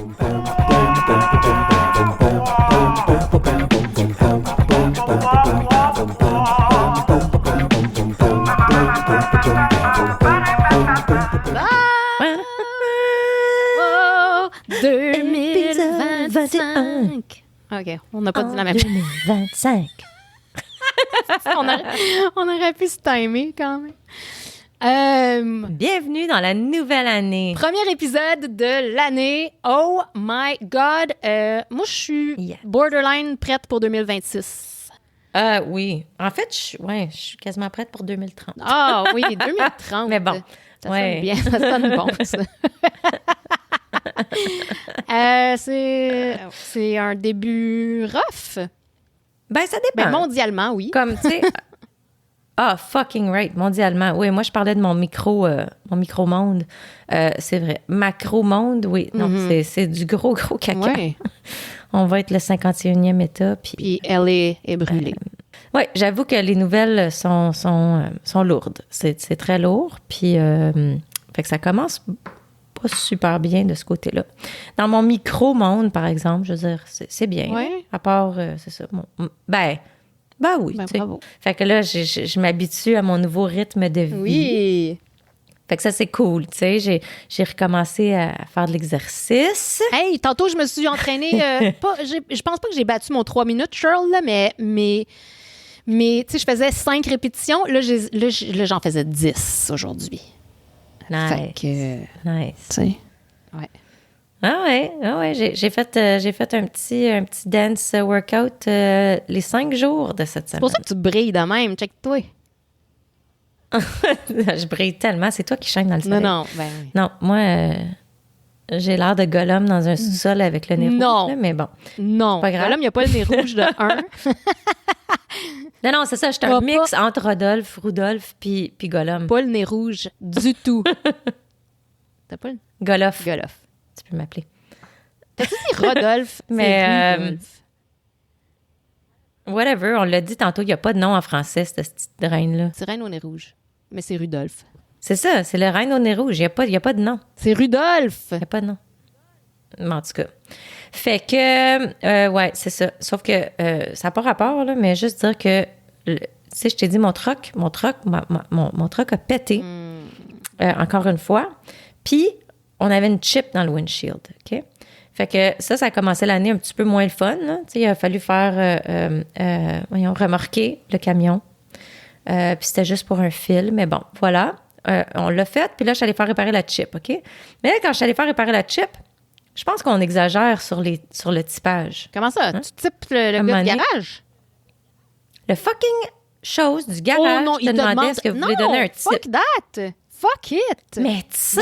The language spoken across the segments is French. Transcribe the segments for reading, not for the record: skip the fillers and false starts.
Oh, 2025. OK, on n'a pas dit la même chose. 2025. on aurait pu se timer quand même. Bienvenue dans la nouvelle année. Premier épisode de l'année. Oh my God. Moi, je suis borderline prête pour 2026. Oui. En fait, je suis quasiment prête pour 2030. Ah oui, 2030. Mais bon. Ça sonne bien, ça sonne bon, ça. C'est un début rough. Ben, ça dépend. Ben, mondialement, oui. Comme, tu sais... fucking right, mondialement. Oui, moi, je parlais de mon micro-monde. C'est vrai. Macro-monde, oui. Non, c'est du gros caca. Ouais. On va être le 51e État. Puis elle est brûlée. Oui, j'avoue que les nouvelles sont lourdes. C'est très lourd. Puis, fait que ça commence pas super bien de ce côté-là. Dans mon micro-monde, par exemple, je veux dire, c'est bien. Ouais. À part, c'est ça. Ben oui, tu sais. Bravo. Fait que là, je m'habitue à mon nouveau rythme de vie. Oui. Fait que ça, c'est cool, tu sais. J'ai recommencé à faire de l'exercice. Hey, tantôt, je me suis entraînée. Je pense pas que j'ai battu mon 3 minutes, Charles, là, mais tu sais, je faisais 5 répétitions. Là, j'en faisais 10 aujourd'hui. Nice. Fait que, Nice. tu sais, ouais. Ah ouais. J'ai fait un petit dance workout les 5 jours de cette C'est semaine. pour ça que tu brilles de même. Check-toi. Je brille tellement. C'est toi qui shine dans le soleil. Non, ben oui. Non, moi, j'ai l'air de Gollum dans un sous-sol avec le nez rouge. Non. Là, mais bon. Non. Pas grave. Là, il n'y a pas le nez rouge de 1. Non, c'est ça. J'étais un mix entre Rudolph puis Gollum. Pas le nez rouge du tout. T'as pas le... Goloff. Goloff. Tu peux m'appeler. T'as-tu dit Rodolphe? Mais, C'est Rudolph. Whatever, on l'a dit tantôt, il n'y a pas de nom en français, cette petite reine-là. C'est Reine au nez rouge. Mais c'est Rudolphe. C'est ça, c'est le reine au nez rouge. Il n'y a pas de nom. C'est Rudolphe! Il n'y a pas de nom. Mais en tout cas. Fait que, ouais, c'est ça. Sauf que ça n'a pas rapport, là, mais juste dire que, tu sais, je t'ai dit, mon truck a pété, encore une fois. Puis, on avait une chip dans le windshield, OK? Fait que ça a commencé l'année un petit peu moins le fun, là. Tu sais, il a fallu faire, remorquer le camion. Puis c'était juste pour un fil, mais bon, voilà. On l'a fait, puis là, je suis allée faire réparer la chip, OK? Mais là, quand je suis allée faire réparer la chip, je pense qu'on exagère sur le typage. Comment ça? Hein? Tu types le gars de garage? Le fucking chose du garage, non, je te demandais est-ce que vous voulez donner un type. Fuck that! Fuck it! Mais tu sais,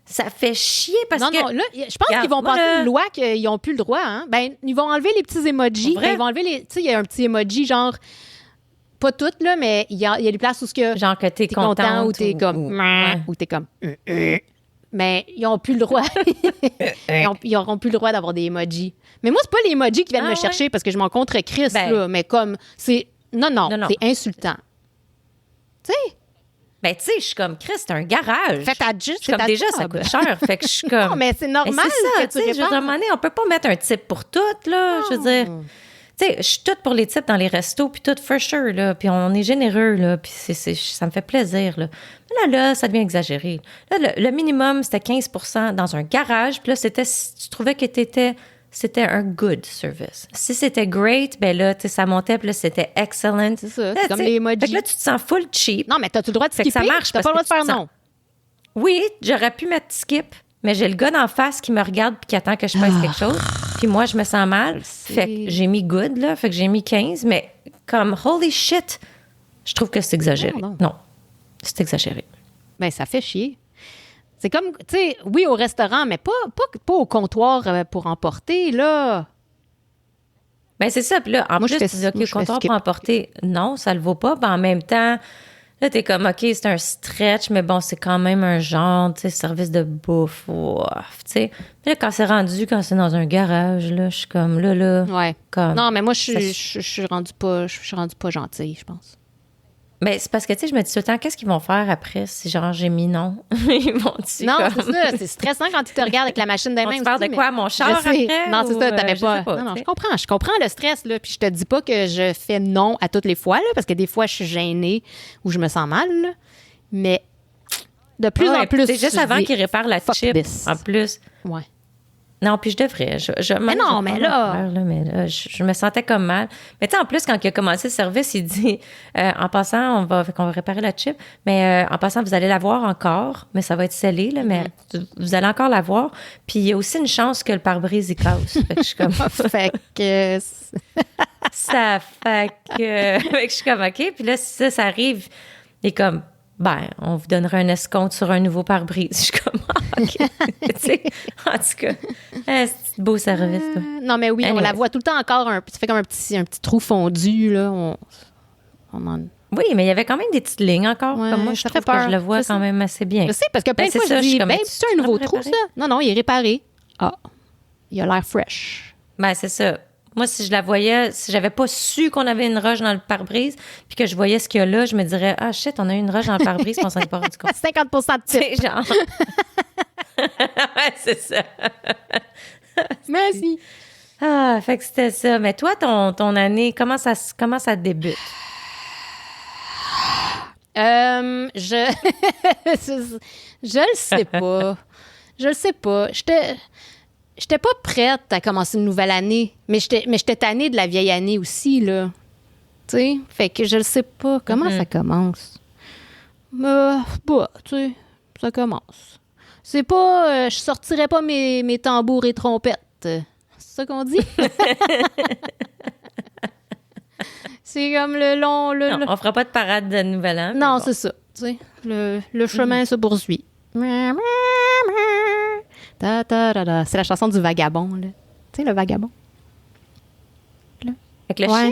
ça fait chier parce que... Non, là, je pense qu'ils vont passer une loi qu'ils n'ont plus le droit. Hein? Ben, ils vont enlever les petits emojis. Ben, ils vont enlever les... Tu sais, il y a un petit emoji, genre... Pas toutes, là, mais il y a des places où genre que t'es content ou t'es comme... Ou t'es comme... Mais ils n'ont plus le droit. Ils n'auront plus le droit d'avoir des emojis. Mais moi, c'est pas les emojis qui viennent me chercher parce que je m'en contre Chris, là. Mais comme... c'est non, c'est insultant. Tu sais... Ben, tu sais, je suis comme, Chris, c'est un garage. Fait juste, comme déjà, ça coûte cher. Fait que je suis comme. Non, mais c'est normal. Ben, c'est ça, que tu répondes. Je veux dire, à un moment donné, on peut pas mettre un type pour tout, là. Non. Je veux dire, tu sais, je suis toute pour les types dans les restos, puis tout, for sure, là. Puis on est généreux, là. Puis ça me fait plaisir, là. Mais là, ça devient exagéré. Là, le minimum, c'était 15% dans un garage. Puis là, c'était si tu trouvais que c'était un good service. Si c'était great, ben là, tu sais, ça montait, puis là, c'était excellent. C'est ça, là, c'est comme les emojis. Fait que là, tu te sens full cheap. Non, mais t'as-tu le droit de Fait que skipper? ça marche T'as pas le droit de faire non. Oui, j'aurais pu mettre skip, mais j'ai le gars d'en face qui me regarde puis qui attend que je fasse quelque chose. Puis moi, je me sens mal. Fait que j'ai mis good, là. Fait que j'ai mis 15, mais comme holy shit, je trouve que c'est exagéré. Non, c'est exagéré. Ben, ça fait chier. C'est comme, tu sais, oui, au restaurant, mais pas au comptoir pour emporter, là. Ben c'est ça. Puis là, en plus, tu dis, OK, le comptoir pour emporter, non, ça le vaut pas. Ben, en même temps, là, t'es comme, OK, c'est un stretch, mais bon, c'est quand même un genre, tu sais, service de bouffe. Tu sais. Puis là, quand c'est dans un garage, là, je suis comme, là. Ouais. Comme, non, mais moi, je suis rendu pas gentille, je pense. Ben, c'est parce que, tu sais, je me dis tout le temps, qu'est-ce qu'ils vont faire après si, genre, j'ai mis non? Ils vont-tu Non, comme... c'est ça. C'est stressant quand tu te regardes avec la machine des mains. Tu parles de quoi, mon char après? Non, c'est ça, t'avais je pas. sais pas. Non, je comprends. Je comprends le stress, là. Puis je te dis pas que je fais non à toutes les fois, là, parce que des fois, je suis gênée ou je me sens mal, là. Mais de plus en plus. C'est juste avant qu'ils réparent la chip, en plus. Ouais. Non, puis je devrais. Mais non, mais là... je me sentais comme mal. Mais tu sais, en plus, quand il a commencé le service, il dit, en passant, on va réparer la chip, mais en passant, vous allez la voir encore, mais ça va être scellé, là, mais vous allez encore la voir. Puis il y a aussi une chance que le pare-brise, il casse. Fait que je suis comme... fait que... ça fait que... fait que je suis comme, OK. Puis là, si ça arrive, il est comme... Ben, on vous donnera un escompte sur un nouveau pare-brise. Je suis comme, OK. Tu sais, en tout cas, c'est beau service, toi. Non, mais oui, on la voit tout le temps encore. Ça fait comme un petit trou fondu, là. On en... Oui, mais il y avait quand même des petites lignes encore. Ouais, comme moi, je trouve que je le vois quand même assez bien. Je sais, parce que plein de fois, je dis, c'est un nouveau trou, ça? Non, il est réparé. Ah, il a l'air fresh. Ben, c'est ça. Moi, si je la voyais, si j'avais pas su qu'on avait une roche dans le pare-brise, puis que je voyais ce qu'il y a là, je me dirais, ah shit, on a eu une roche dans le pare-brise, puis on s'en est pas rendu compte. 50 de type. C'est genre. Ouais, c'est ça. Merci. Ah, fait que c'était ça. Mais toi, ton année, comment ça débute? Je le sais pas. Je le sais pas. J'étais pas prête à commencer une nouvelle année, mais j'étais tannée de la vieille année aussi, là. Tu sais, fait que je le sais pas. Comment ça commence? Tu sais, ça commence. C'est pas... je sortirais pas mes tambours et trompettes. C'est ça qu'on dit? C'est comme le long... Non, on fera pas de parade de Nouvel An. Non, c'est ça. Tu sais, le chemin se poursuit. C'est la chanson du vagabond, là. Tu sais, le vagabond. Là. Avec le chien?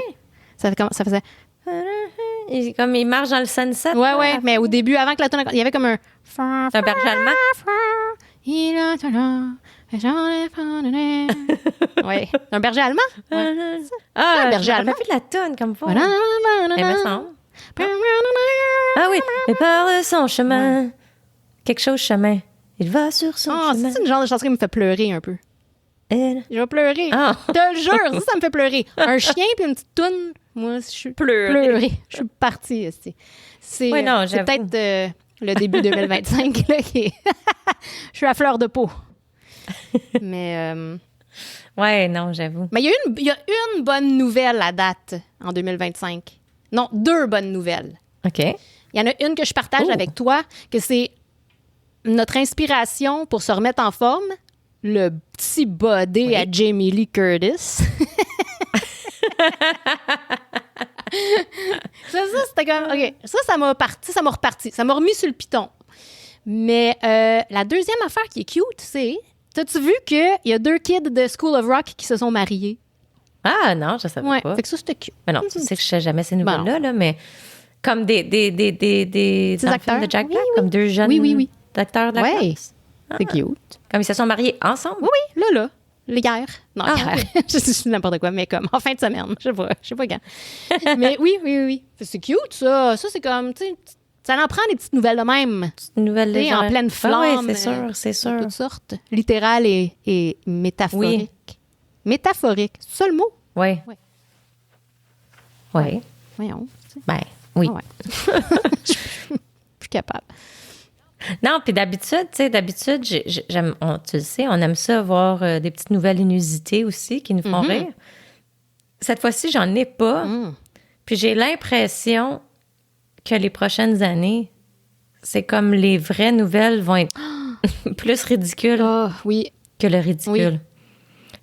Ça faisait... Il marche dans le sunset. Ouais, mais au début, avant que la tonne... Il y avait comme un... C'est un berger allemand? Oui. Un berger allemand? Ouais. Un berger allemand. On a fait de la tonne comme fois. Il me semble. Ah oui, mais par son chemin. Quelque chose chemin. Il va sur son chemin. C'est une genre de chanson qui me fait pleurer un peu. Je vais pleurer. Ah. Je te le jure, ça me fait pleurer. Un chien puis une petite toune, moi, je suis pleurer. Je suis partie. C'est peut-être le début 2025 là, qui est... Je suis à fleur de peau. Mais... Ouais, non, j'avoue. Mais il y a une bonne nouvelle à date en 2025. Non, 2 bonnes nouvelles. OK. Il y en a une que je partage avec toi, que c'est notre inspiration pour se remettre en forme, le petit body à Jamie Lee Curtis. ça, c'était comme... OK, ça m'a reparti. Ça m'a remis sur le piton. Mais la deuxième affaire qui est cute, c'est... T'as-tu vu qu'il y a 2 kids de School of Rock qui se sont mariés? Ah non, je savais pas. Fait que ça, c'était cute. Mais non, tu sais que je sais jamais ces nouvelles-là, là, mais comme des acteurs de Jack Black, comme 2 jeunes acteurs de la classe. C'est cute. Comme ils se sont mariés ensemble? Oui, là. Hier. Non, hier. Je suis n'importe quoi, mais comme en fin de semaine. Je sais pas quand. Mais oui. C'est cute, ça. Ça, c'est comme, tu sais, ça en prend des petites nouvelles de même. Petites nouvelles en pleine flamme. Oui, c'est sûr. De toutes sortes. Littérales et métaphoriques. Oui. Métaphorique, c'est ça le mot? Oui. Voyons. Ben, oui. Ah ouais. Je suis capable. Non, puis d'habitude, j'aime, tu le sais, on aime ça voir des petites nouvelles inusitées aussi qui nous font rire. Cette fois-ci, j'en ai pas. Puis j'ai l'impression que les prochaines années, c'est comme les vraies nouvelles vont être plus ridicules que le ridicule. Oui.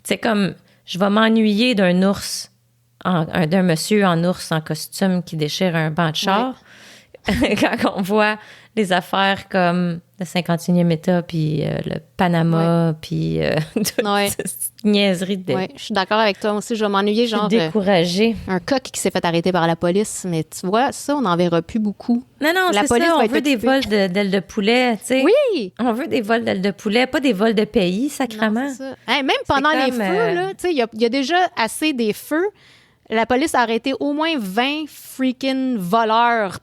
C'est comme, je vais m'ennuyer d'un ours, d'un monsieur en ours en costume qui déchire un banc de char. Quand on voit les affaires comme le 51e État, puis le Panama, puis toute cette niaiserie. Oui, je suis d'accord avec toi aussi. Je vais m'ennuyer, genre... découragée. Un coq qui s'est fait arrêter par la police. Mais tu vois, ça, on n'en verra plus beaucoup. Non, c'est ça. On veut des vols d'ailes de poulet, tu sais. Oui! On veut des vols d'ailes de poulet, pas des vols de pays, sacrément. Non, c'est ça. Hey, même pendant les feux, là, tu sais, il y a déjà assez des feux. La police a arrêté au moins 20 freaking voleurs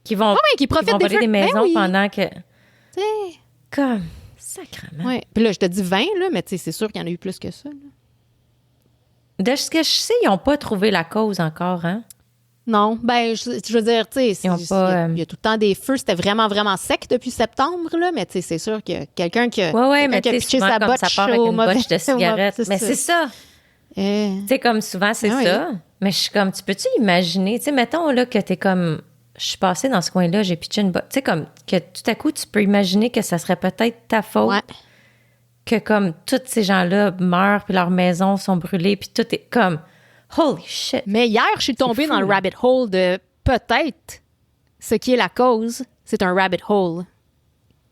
qui vont, qui profitent qui vont des voler feux. des maisons pendant que... T'sais. Comme, sacrément. Ouais. Puis là, je te dis 20, là, mais tu sais, c'est sûr qu'il y en a eu plus que ça. Là. De ce que je sais, ils n'ont pas trouvé la cause encore, hein? Non, ben, je veux dire, tu sais, il y a tout le temps des feux. C'était vraiment, vraiment sec depuis septembre, là, mais tu sais, c'est sûr qu'il y a quelqu'un qui a, mais qui a pitché sa comme botche ça part avec une mauvais- botche de cigarette. Mais c'est ça. Tu sais, comme souvent, c'est ça. Mais je suis comme, tu peux-tu imaginer, tu sais, mettons, là, que t'es comme, je suis passée dans ce coin-là, j'ai pitché une botche. Tu sais, comme, que tout à coup, tu peux imaginer que ça serait peut-être ta faute. Ouais. Que comme, tous ces gens-là meurent, puis leurs maisons sont brûlées, puis tout est comme... Holy shit! Mais hier, je suis tombée dans le rabbit hole de peut-être ce qui est la cause. C'est un rabbit hole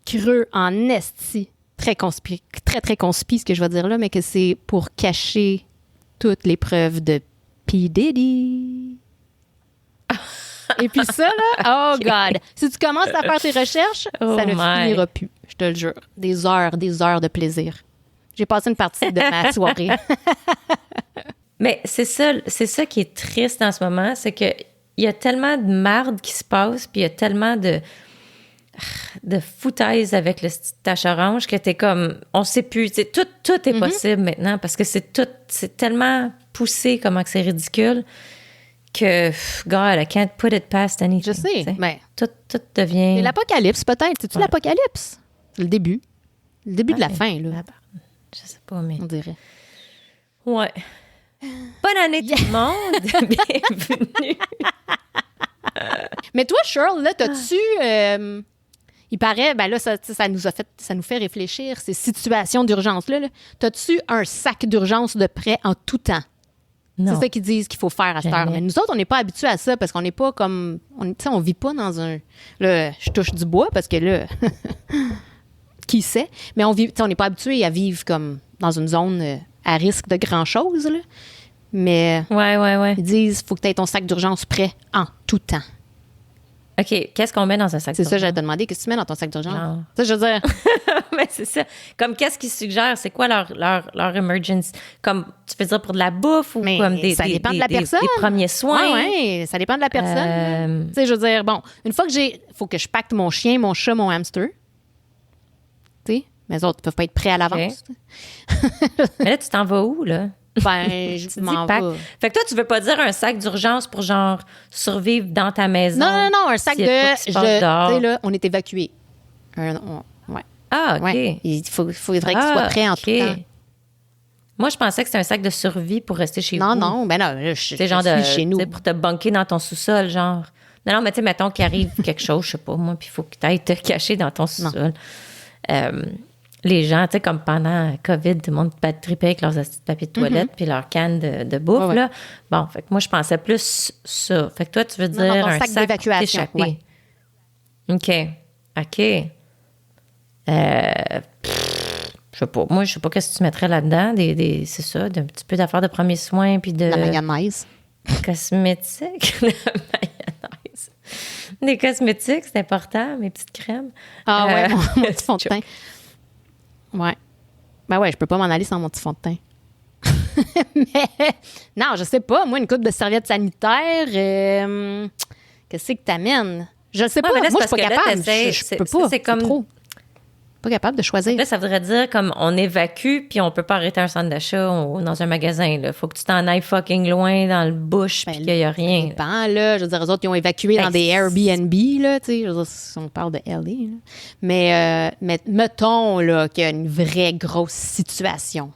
creux en esti. Très, très conspi, ce que je vais dire là, mais que c'est pour cacher toutes les preuves de P. Diddy. Et puis ça, là, oh God! Si tu commences à faire tes recherches, ça ne finira plus, je te le jure. Des heures de plaisir. J'ai passé une partie de ma soirée. Mais c'est ça qui est triste en ce moment, c'est que il y a tellement de marde qui se passe, puis il y a tellement de foutaises avec le tache orange que t'es comme, on sait plus, tout est possible maintenant parce que c'est tellement poussé comment que c'est ridicule que, God, I can't put it past anything. Je sais, mais tout devient... C'est l'apocalypse, peut-être. C'est-tu l'apocalypse? C'est le début. Le début de la fin, là. Je sais pas, mais... On dirait. Ouais. Bonne année tout le monde! Bienvenue! Mais toi, Cheryl, là, t'as-tu... il paraît, ben là, ça nous fait réfléchir, ces situations d'urgence-là. Là. T'as-tu un sac d'urgence de prêt en tout temps? Non. C'est ça qu'ils disent qu'il faut faire à cette heure. Mais nous autres, on n'est pas habitués à ça parce qu'on n'est pas comme... On vit pas dans un... Là, je touche du bois parce que là... qui sait? Mais on n'est pas habitué à vivre comme dans une zone à risque de grand-chose. Là. Mais ouais. ils disent qu'il faut que tu aies ton sac d'urgence prêt en tout temps. OK, qu'est-ce qu'on met dans un sac C'est d'urgence? ça, j'allais te demander. Qu'est-ce que tu mets dans ton sac d'urgence? Genre. Ça, je veux dire... Mais c'est ça. Comme, qu'est-ce qu'ils suggèrent? C'est quoi leur emergency? Comme, tu veux dire pour de la bouffe ou mais comme ça dépend de la personne. des premiers soins? Oui, ça dépend de la personne. Tu sais, je veux dire, bon, une fois que faut que je pacte mon chien, mon chat, mon hamster. Tu sais, mais les autres ne peuvent pas être prêts à l'avance. Okay. Mais là, tu t'en vas où, là? Ben, je m'en vais. Fait que toi, tu veux pas dire un sac d'urgence pour, genre, survivre dans ta maison? Non, un sac de... Tu sais, là, on est évacué. Ouais. Ah, OK. Ouais. Il faudrait qu'il soit prêt en tout temps. Moi, je pensais que c'était un sac de survie pour rester chez vous. Non, ben non, je suis chez nous. Pour te bunker dans ton sous-sol, genre. Non, mais tu sais, mettons qu'il arrive quelque chose, je sais pas, moi, puis il faut que tu ailles te cacher dans ton sous-sol. Les gens, tu sais, comme pendant COVID, tout le monde tripait avec leurs astuces de papier de toilette puis leurs cannes de bouffe, là. Bon, fait que moi, je pensais plus ça. Fait que toi, tu veux dire un sac d'évacuation. Ouais. OK. Je sais pas. Moi, je sais pas qu'est-ce que tu mettrais là-dedans. C'est ça, d'un petit peu d'affaires de premiers soins puis de... La mayonnaise. Cosmétiques. La mayonnaise. Des cosmétiques, c'est important, mes petites crèmes. Ah ouais, mon petit fond de teint. Ouais. Ben ouais, je peux pas m'en aller sans mon petit fond de teint. Mais non, je sais pas. Moi, une coupe de serviettes sanitaires, qu'est-ce que t'amènes? Je sais pas. Moi, je suis pas capable. Je peux pas. C'est comme... trop. Pas capable de choisir. Là, ça voudrait dire comme on évacue puis on peut pas arrêter un centre d'achat ou dans un magasin. Là. Faut que tu t'en ailles fucking loin dans le bush puis qu'il y a rien. Ça dépend, là. Je veux dire, eux autres, ils ont évacué dans des Airbnb, là, tu sais. Je veux dire, si on parle de LA, là. Mais mettons, là, qu'il y a une vraie grosse situation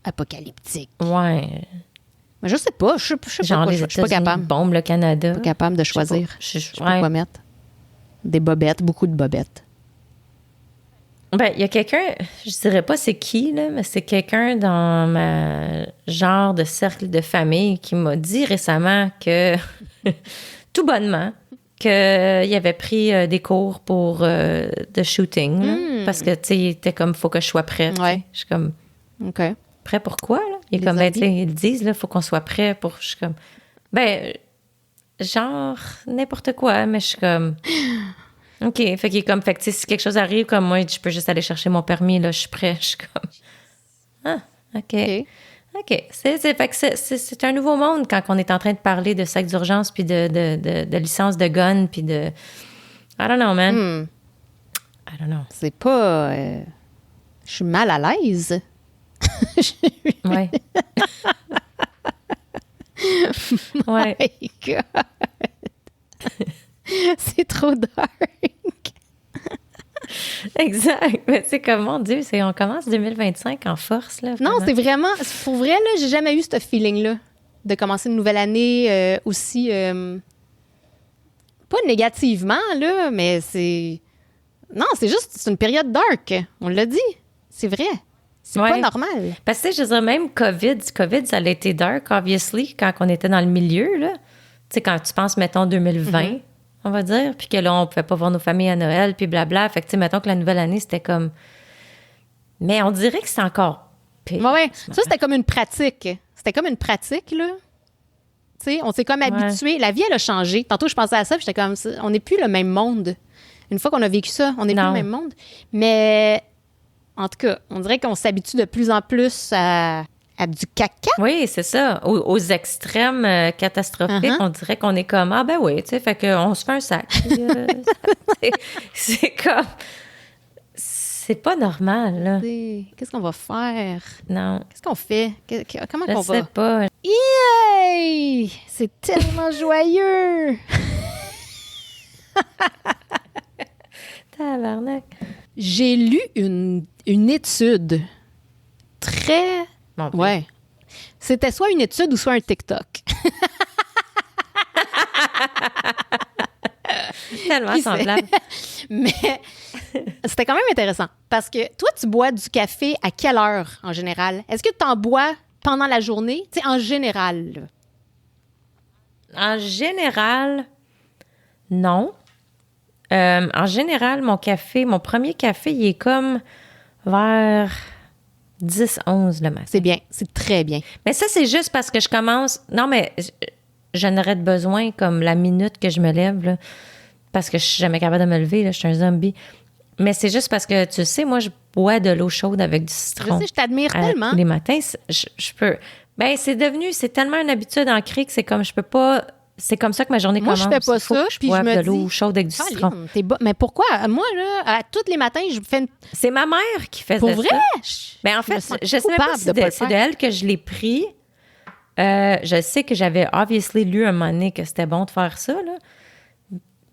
apocalyptique. Ouais. Mais je sais pas. Je sais genre pas. Les Je suis pas capable. Bombe le Canada. Pas capable de choisir. Je peux pas mettre. Des bobettes, beaucoup de bobettes. Ben, il y a quelqu'un, je dirais pas c'est qui, là, mais c'est quelqu'un dans ma genre de cercle de famille qui m'a dit récemment que, tout bonnement, qu'il avait pris des cours pour de shooting. Là, parce que, tu sais, il était comme, faut que je sois prête. Ouais. Je suis comme, OK. prêt pour quoi, là? Il est comme, ben, ils disent, là, faut qu'on soit prêt pour. Je suis comme, ben, genre, n'importe quoi, mais je suis comme. OK. Fait qu'il est comme, fait que si quelque chose arrive, comme moi, je peux juste aller chercher mon permis, là, je suis prêt. Je suis comme, ah, OK. OK. Fait que c'est un nouveau monde quand on est en train de parler de sac d'urgence puis de licence de gun puis de... I don't know, man. I don't know. C'est pas... Je suis mal à l'aise. Ouais. Ouais. Oh my God. C'est trop dark. Exact. Mais c'est comme, mon Dieu, on commence 2025 en force, là. Non, vraiment. c'est vraiment... Pour vrai, là, j'ai jamais eu ce feeling-là de commencer une nouvelle année aussi... pas négativement, là, mais c'est... Non, c'est juste... C'est une période dark. On l'a dit. C'est vrai. C'est pas normal. Parce que, je veux dire, même COVID, ça a été dark, obviously, quand on était dans le milieu, là. Tu sais, quand tu penses, mettons, 2020, on va dire, puis que là, on pouvait pas voir nos familles à Noël, puis blabla. Fait que, tu sais, mettons que la nouvelle année, c'était comme... Mais on dirait que c'est encore pire. Ouais. Ça, c'était comme une pratique. C'était comme une pratique, là. Tu sais, on s'est comme habitué. La vie, elle a changé. Tantôt, je pensais à ça, puis j'étais comme... On n'est plus le même monde. Une fois qu'on a vécu ça, on n'est plus le même monde. Mais... En tout cas, on dirait qu'on s'habitue de plus en plus à du caca. Oui, c'est ça. Aux extrêmes catastrophiques, on dirait qu'on est comme, ah ben oui, tu sais, fait qu'on se fait un sac. Puis, c'est comme... C'est pas normal, là. Qu'est-ce qu'on va faire? Non. Qu'est-ce qu'on fait? Comment qu'on va? Je sais pas. Yay! C'est tellement joyeux! Tabarnak. J'ai lu une étude très... Bon, ouais. C'était soit une étude ou soit un TikTok. Tellement semblable. Mais c'était quand même intéressant parce que toi, tu bois du café à quelle heure en général? Est-ce que tu en bois pendant la journée? Tu sais, en général. Là. En général, non. En général, mon premier café, il est comme vers 10-11 le matin. C'est bien, c'est très bien. Mais ça, c'est juste parce que je commence... Non, mais j'en aurais besoin comme la minute que je me lève, là, parce que je suis jamais capable de me lever, là, je suis un zombie. Mais c'est juste parce que, tu sais, moi, je bois de l'eau chaude avec du citron. Je sais, je t'admire tellement. Tous les matins, je peux... Ben, c'est tellement une habitude ancrée que c'est comme, je peux pas... C'est comme ça que ma journée commence. Moi, je fais pas ça, puis je me dis... de l'eau chaude avec du citron. Mais pourquoi? Moi, là, tous les matins, je fais une... C'est ma mère qui faisait Pour vrai? ça. Ben, en fait, je sais même pas si c'est de elle que je l'ai pris. Je sais que j'avais obviously lu un moment donné que c'était bon de faire ça, là.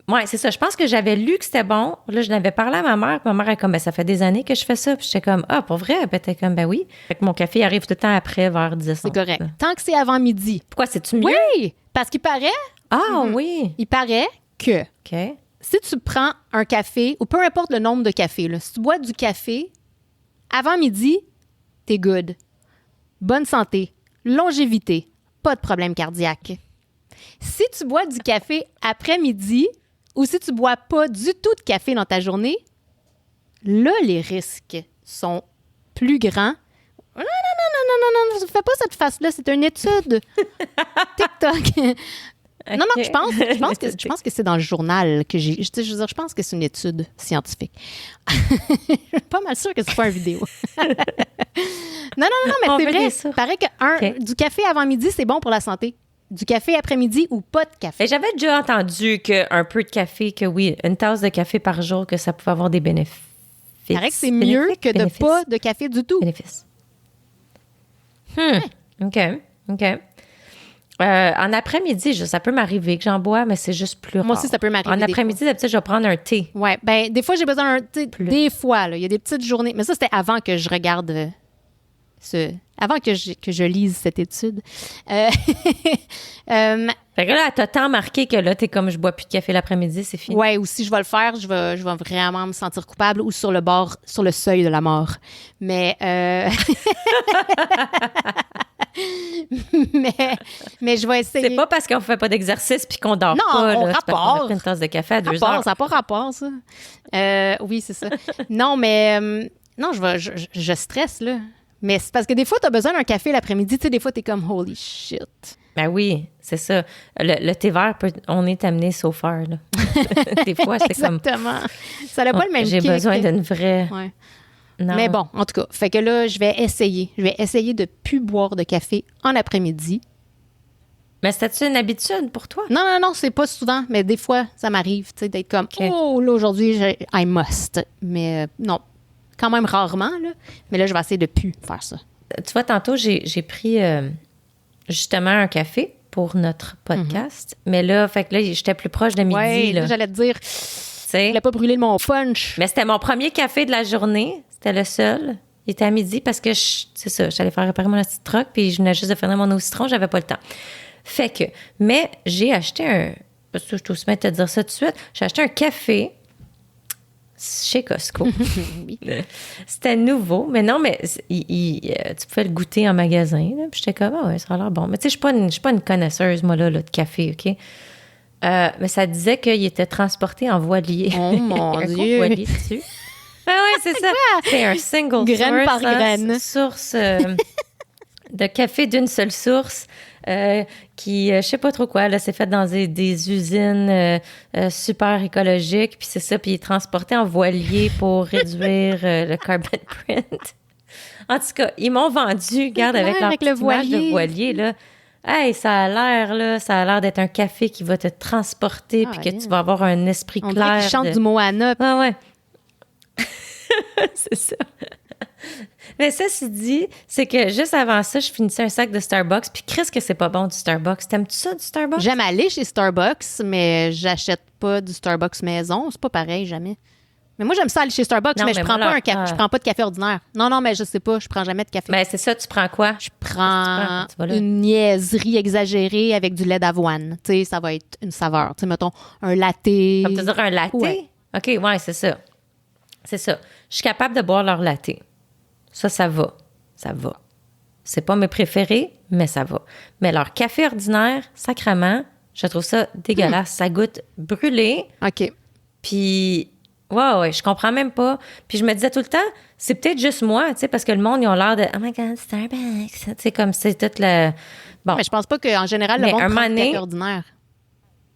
Ouais, c'est ça. Je pense que j'avais lu que c'était bon. Là, je l'avais parlé à ma mère. Puis ma mère est comme, ben, ça fait des années que je fais ça. Puis j'étais comme, ah, pour vrai? Puis elle était comme, ben oui. Fait que mon café arrive tout le temps après, vers 10 h. C'est correct. Tant que c'est avant midi. Pourquoi? C'est-tu mieux? Oui! Parce qu'il paraît... Ah, oui. Il paraît que OK. si tu prends un café, ou peu importe le nombre de cafés, là, si tu bois du café avant midi, t'es good. Bonne santé, longévité, pas de problème cardiaque. Si tu bois du café après-midi, ou si tu bois pas du tout de café dans ta journée, là, les risques sont plus grands. Non, fais pas cette face-là, c'est une étude. TikTok. Okay. Non, je pense que c'est dans le journal que j'ai... Je veux dire, je pense que c'est une étude scientifique. Je suis pas mal sûre que c'est pas une vidéo. non, mais c'est vrai. Il paraît que du café avant midi, c'est bon pour la santé. Du café après-midi ou pas de café. Mais j'avais déjà entendu qu'un peu de café, que oui, une tasse de café par jour, que ça pouvait avoir des bénéfices. Il paraît que c'est mieux que de pas de café du tout. Bénéfices. OK. En après-midi, ça peut m'arriver que j'en bois, mais c'est juste plus rare. Moi aussi, ça peut m'arriver. En après-midi, d'habitude, je vais prendre un thé. Ouais, ben des fois, j'ai besoin d'un thé. Des fois, il y a des petites journées. Mais ça, c'était avant que je regarde avant que je lise cette étude. Fait que là, t'as tant marqué que là, t'es comme, je bois plus de café l'après-midi, c'est fini. Ouais, ou si je vais le faire, je vais vraiment me sentir coupable ou sur le seuil de la mort. Mais mais je vais essayer. C'est pas parce qu'on fait pas d'exercice puis qu'on dort pas. Non, on rapporte. rapporte. On a pris une tasse de café à 2 heures. Ça n'a pas rapport, ça. Oui, c'est ça. Non, mais non, je stresse, là. Mais c'est parce que des fois, tu as besoin d'un café l'après-midi. Tu sais, des fois, tu es comme « holy shit ». Ben oui, c'est ça. Le thé vert, on est amené so far, là. Des fois, c'est comme... Exactement. Ça n'a pas le même J'ai kick. besoin d'une vraie... Ouais. Non. Mais bon, en tout cas, fait que là, je vais essayer. Je vais essayer de plus boire de café en après-midi. Mais c'était-tu une habitude pour toi? Non, c'est pas souvent, mais des fois, ça m'arrive, tu sais, d'être comme, oh, là, aujourd'hui, I must. Mais non, quand même rarement, là. Mais là, je vais essayer de plus faire ça. Tu vois, tantôt, j'ai pris justement un café pour notre podcast. Mais là, fait que là, j'étais plus proche de midi. Ouais, là. j'allais te dire, je voulais pas brûler mon punch. Mais c'était mon premier café de la journée. C'était le seul. Il était à midi parce que, c'est ça, j'allais faire réparer mon petit truck puis je venais juste de finir mon eau citron, j'avais pas le temps. Fait que, mais j'ai acheté je suis aussi bien de te dire ça tout de suite, j'ai acheté un café chez Costco. Oui. C'était nouveau, mais non, mais tu pouvais le goûter en magasin. Là, puis j'étais comme, ah ouais, ça a l'air bon. Mais tu sais, je suis pas une connaisseuse, moi, là, de café, OK? Mais ça disait qu'il était transporté en voilier. Oh mon un Dieu! gros voilier dessus. Ah ouais, c'est ça. C'est un single Graine source, par graine. Source de café d'une seule source qui, je sais pas trop quoi, là, c'est fait dans des usines super écologiques, puis c'est ça, puis il est transporté en voilier pour réduire le carbon print. En tout cas, ils m'ont vendu, regarde, avec leur petite image de voilier, là. Hey, ça a l'air d'être un café qui va te transporter, puis que tu vas avoir un esprit On clair. dirait qu'il chante du Moana. Ah ouais. C'est ça. Mais ça, c'est dit, c'est que juste avant ça, je finissais un sac de Starbucks, puis Chris, que c'est pas bon du Starbucks. T'aimes-tu ça, du Starbucks? J'aime aller chez Starbucks, mais j'achète pas du Starbucks maison. C'est pas pareil, jamais. Mais moi, j'aime ça aller chez Starbucks, Non, mais je prends moi, pas un café. Je prends pas de café ordinaire. Non, mais je sais pas, je prends jamais de café. Ben, c'est ça, tu prends quoi? Je prends Tu vas là? une niaiserie exagérée avec du lait d'avoine. Tu sais, ça va être une saveur. Tu sais, mettons, un latte. Comme te dire un latte? Ouais. OK, ouais, c'est ça. C'est ça. Je suis capable de boire leur latte. Ça va. Ça va. C'est pas mes préférés, mais ça va. Mais leur café ordinaire, sacrément, je trouve ça dégueulasse. Ça goûte brûlé. OK. Puis, ouais, je comprends même pas. Puis je me disais tout le temps, c'est peut-être juste moi, tu sais, parce que le monde, ils ont l'air de, oh my God, Starbucks. Tu sais, comme c'est tout le. Bon. Mais je pense pas qu'en général, le Mais monde un prend moment du café donné- ordinaire.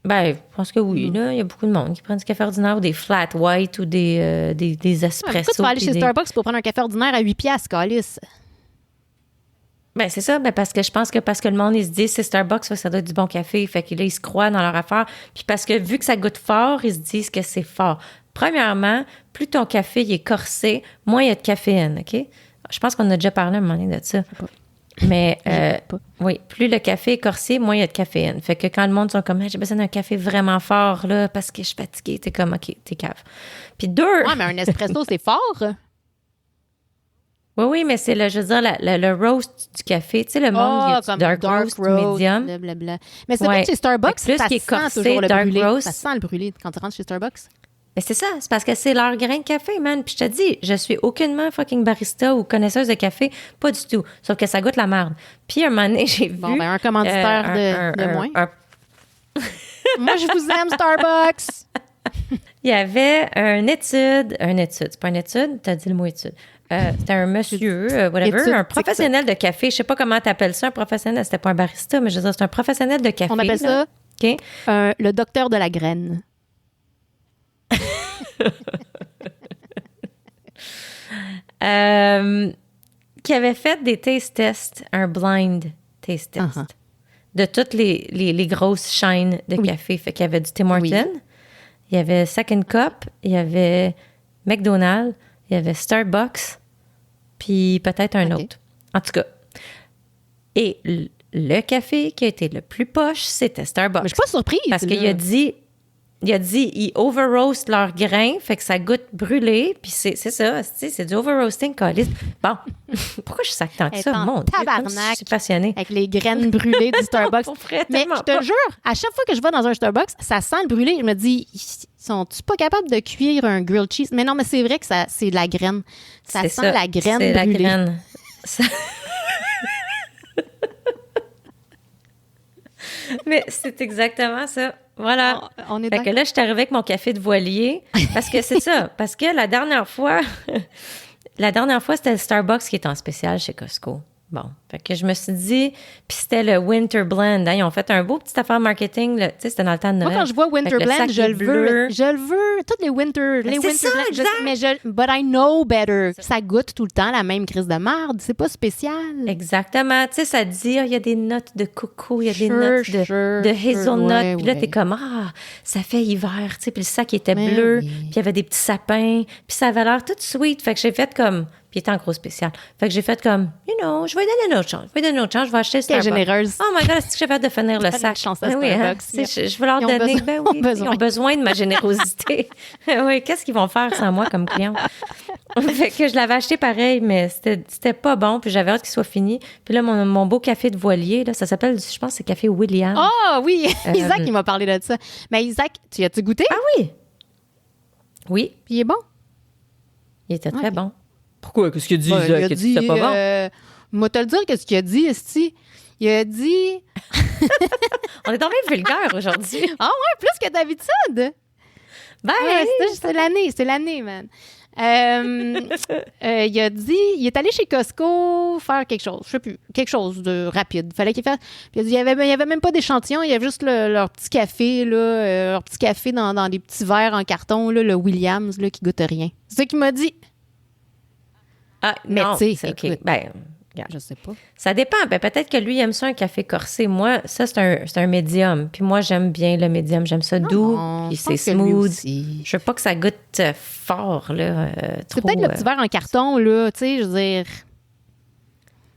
Ben, je pense que oui, là. Il y a beaucoup de monde qui prend du café ordinaire ou des flat white ou des Ouais, espressos. pourquoi tu vas aller puis chez des- Starbucks pour prendre un café ordinaire à 8 piastres, Calice? Ben, c'est ça, parce que je pense que parce que le monde, ils se disent, c'est Starbucks, ça doit être du bon café. Fait que là, ils se croient dans leur affaire. Puis parce que vu que ça goûte fort, ils se disent que c'est fort. Premièrement, plus ton café il est corsé, moins il y a de caféine, OK? Je pense qu'on a déjà parlé à un moment donné de ça. Mais pas. oui, plus le café est corsé, moins il y a de caféine. Fait que quand le monde sont comme, j'ai besoin d'un café vraiment fort, là, parce que je suis fatiguée, t'es comme, OK, t'es cave. Puis deux... Ouais, mais un espresso, c'est fort. Oui, mais c'est je veux dire, le roast du café. Tu sais, le monde, il y a comme du dark roast, medium. blablabla. Mais c'est Ouais. vrai que chez Starbucks, Fait que plus ça qu'il est sent corsé, toujours le dark brûlé. roast. Ça sent le brûlé quand tu rentres chez Starbucks. Mais c'est ça, c'est parce que c'est leur grain de café, man. Puis je te dis, je suis aucunement fucking barista ou connaisseuse de café, pas du tout. Sauf que ça goûte la merde. Puis un moment donné, j'ai vu... Bon, ben un commanditaire de moins. Moi, je vous aime, Starbucks! Il y avait une étude, c'est pas une étude, t'as dit le mot étude. C'était un monsieur, whatever, Étude, un professionnel de café. Je sais pas comment t'appelles ça, un professionnel. C'était pas un barista, mais je veux dire, c'est un professionnel de café. On appelle là. ça OK? le docteur de la graine. Qui avait fait des taste tests, un blind taste test, Uh-huh. de toutes les grosses chaînes de café. Fait qu'il y avait du Tim Hortons, Oui. il y avait Second Cup, il y avait McDonald's, il y avait Starbucks, puis peut-être un OK. autre. En tout cas. Et le café qui a été le plus poche, c'était Starbucks. Mais je suis pas surprise. Parce qu'il là. a dit, ils over-roast leurs grains, fait que ça goûte brûlé, puis c'est ça, c'est du over-roasting, câlisse. Bon, pourquoi je sac tant que Elle ça? est en Mon Dieu, comme tabarnak. je suis passionnée. Avec les graines brûlées du Starbucks. On ferait Mais tellement je te pas. jure, à chaque fois que je vais dans un Starbucks, ça sent le brûlé. Je me dis, sont-tu pas capables de cuire un grilled cheese? Mais non, mais c'est vrai que c'est de la graine. Ça C'est sent la graine c'est brûlée. la graine. Ça- Mais c'est exactement ça. Voilà. On est Fait que là, je suis arrivée avec mon café de voilier. Parce que c'est ça. Parce que la dernière fois, c'était le Starbucks qui était en spécial chez Costco. Bon, fait que je me suis dit, puis c'était le Winter Blend. Hein, ils ont fait un beau petit affaire marketing. Tu sais, c'était dans le temps de Noël. Moi, quand je vois Winter Blend, je le veux. Je le veux. Toutes les Winter. Les Winter ça, Blend. Mais but I know better. Ça goûte tout le temps la même crise de marde. C'est pas spécial. Exactement. Tu sais, ça dit, il y a des notes de coco, il y a des notes de hazelnut. Puis là, t'es comme, ça fait hiver. Tu sais, puis le sac, il était bleu. Puis il y avait des petits sapins. Puis ça avait l'air tout sweet. Fait que j'ai fait comme... Puis il était en gros spécial. Fait que j'ai fait comme, je vais lui donner une autre chance. Je vais acheter le Starbucks. Quelle généreuse. Oh my God, est-ce que j'ai fait de finir le sac? Chance à Starbucks. Je vais leur donner. Ils ont besoin de ma générosité. Oui, qu'est-ce qu'ils vont faire sans moi comme client? Fait que je l'avais acheté pareil, mais c'était pas bon. Puis j'avais hâte qu'il soit fini. Puis là, mon beau café de voilier, là, ça s'appelle, je pense, c'est Café William. Ah oui! Isaac, il m'a parlé de ça. Mais Isaac, tu as-tu goûté? Ah oui! Oui. Puis il est bon? Il était très bon. Pourquoi? Qu'est-ce qu'il a dit, Isaac? Il a dit que c'était pas bon? Moi, te le dire, qu'est-ce qu'il a dit, esti? Il a dit... On est tombé vulgaire aujourd'hui. Ah ouais, plus que d'habitude! Ben c'est l'année, man. Il a dit... Il est allé chez Costco faire quelque chose. Je sais plus. Quelque chose de rapide. Fallait qu'il fasse... Puis il a dit, il y avait même pas d'échantillon. Il y avait juste leur petit café, là. Leur petit café dans des petits verres en carton, là, le Williams, là, qui goûte rien. C'est ça qu'il m'a dit. Ah, mais tu sais, OK. Ben, regarde. Je sais pas. Ça dépend. Ben, peut-être que lui, il aime ça, un café corsé. Moi, ça, c'est un médium. Puis moi, j'aime bien le médium. J'aime ça doux. Puis c'est smooth. Je veux pas que ça goûte fort, là. C'est peut-être le petit verre en carton, là. Tu sais, je veux dire...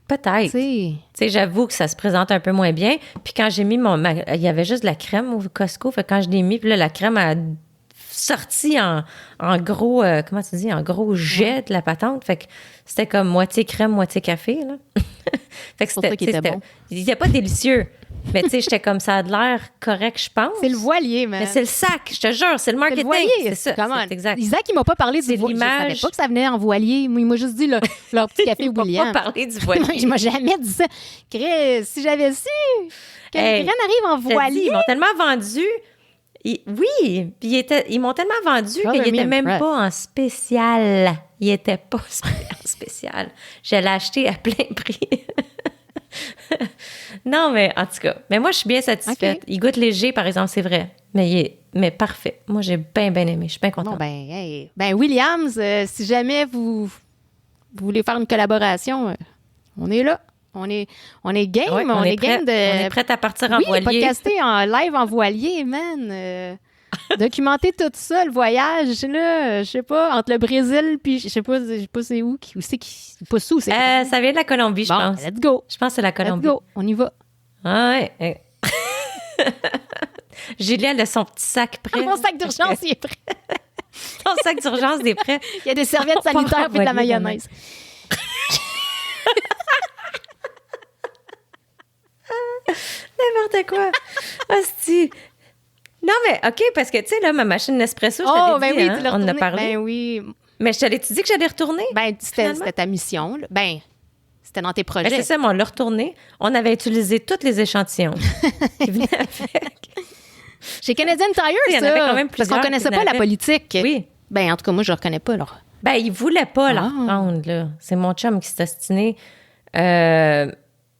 Peut-être. Tu sais, j'avoue que ça se présente un peu moins bien. Puis quand j'ai mis il y avait juste de la crème au Costco. Fait que quand je l'ai mis, puis là, la crème a sorti en gros, comment tu dis, en gros jet de la patente. Fait que c'était comme moitié crème, moitié café, là. Fait que c'était bon. Il était pas délicieux. Mais tu sais, j'étais comme ça a de l'air correct, je pense. C'est le voilier, man. Mais c'est le sac, je te jure, c'est le marketing. C'est ça. C'est exact. Isaac, il m'a pas parlé du voilier. Je savais pas que ça venait en voilier. Moi, il m'a juste dit leur petit café William. Il m'a pas parlé du voilier. Il m'a jamais dit ça. Chris, si j'avais su que les graines arrivent en voilier. Ils m'ont tellement vendu... Oui, puis ils m'ont tellement vendu qu'il n'était même pas en spécial. Il n'était pas en spécial. Je l'ai acheté à plein prix. Non, mais en tout cas. Mais moi, je suis bien satisfaite. Okay. Il goûte léger, par exemple, c'est vrai. Mais parfait. Moi, j'ai bien aimé. Je suis bien contente. Ben Williams, si jamais vous voulez faire une collaboration, on est là. On est game. Ouais, on est game de... On est prête à partir en voilier. Oui, podcaster en live en voilier, man. Documenter tout ça, le voyage, là, je sais pas, entre le Brésil puis je sais pas c'est où c'est pas sous, c'est ça vient de la Colombie, je pense. Let's go. Je pense que c'est la Colombie. Let's go, on y va. Ah ouais. Julie, elle a son petit sac prêt. Mon sac d'urgence, il est prêt. Ton sac d'urgence est prêt. Il y a des serviettes sanitaires puis de la mayonnaise. N'importe quoi. Hostie. Non, mais OK, parce que, tu sais, là, ma machine Nespresso, je t'avais dit, oui, on en a parlé. Ben oui. Mais je t'avais dit que j'allais retourner. Ben, c'était ta mission. Là. Ben, c'était dans tes projets. Ben, c'est ça, mais on l'a retourné. On avait utilisé tous les échantillons qui venaient avec. Chez Canadian Tire, il y en avait quand même parce qu'on connaissait pas la politique. Oui. Ben, en tout cas, moi, je ne reconnais pas, là. Ben, il voulait pas la reprendre, là. C'est mon chum qui s'est ostiné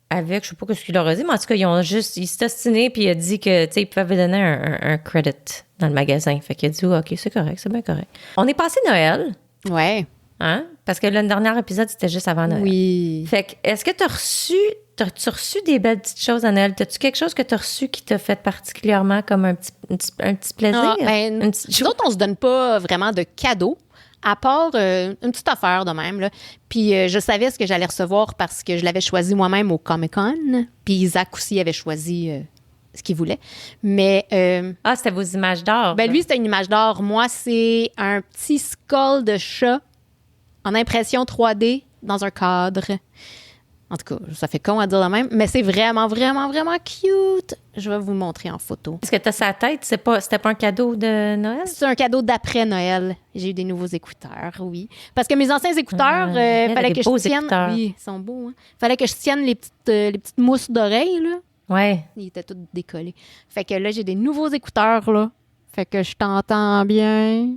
avec, je sais pas ce qu'il leur a dit, mais en tout cas, il s'est ostiné puis il a dit que, tu sais, il pouvait donner un credit dans le magasin. Fait qu'il a dit, OK, c'est correct, c'est bien correct. On est passé Noël. Ouais. Hein? Parce que le dernier épisode, c'était juste avant Noël. Oui. Fait que, est-ce que t'as-tu reçu des belles petites choses à Noël? T'as-tu quelque chose que t'as reçu qui t'a fait particulièrement comme un petit plaisir? Nous autres, on se donne pas vraiment de cadeaux, à part une petite affaire de même. Là. Puis je savais ce que j'allais recevoir parce que je l'avais choisi moi-même au Comic-Con. Puis Isaac aussi avait choisi ce qu'il voulait. Mais... c'était vos images d'or. Ben lui, c'était une image d'or. Moi, c'est un petit skull de chat en impression 3D dans un cadre. En tout cas, ça fait con à dire de même, mais c'est vraiment, vraiment, vraiment cute. Je vais vous le montrer en photo. Est-ce que tu as sa tête? C'était pas un cadeau de Noël? C'est un cadeau d'après Noël. J'ai eu des nouveaux écouteurs, oui. Parce que mes anciens écouteurs, fallait que je tienne... Écouteurs. Oui, ils sont beaux. Hein? Fallait que je tienne les petites mousses d'oreilles, là. Ouais. Ils étaient tous décollés. Fait que là, j'ai des nouveaux écouteurs, là. Fait que je t'entends bien.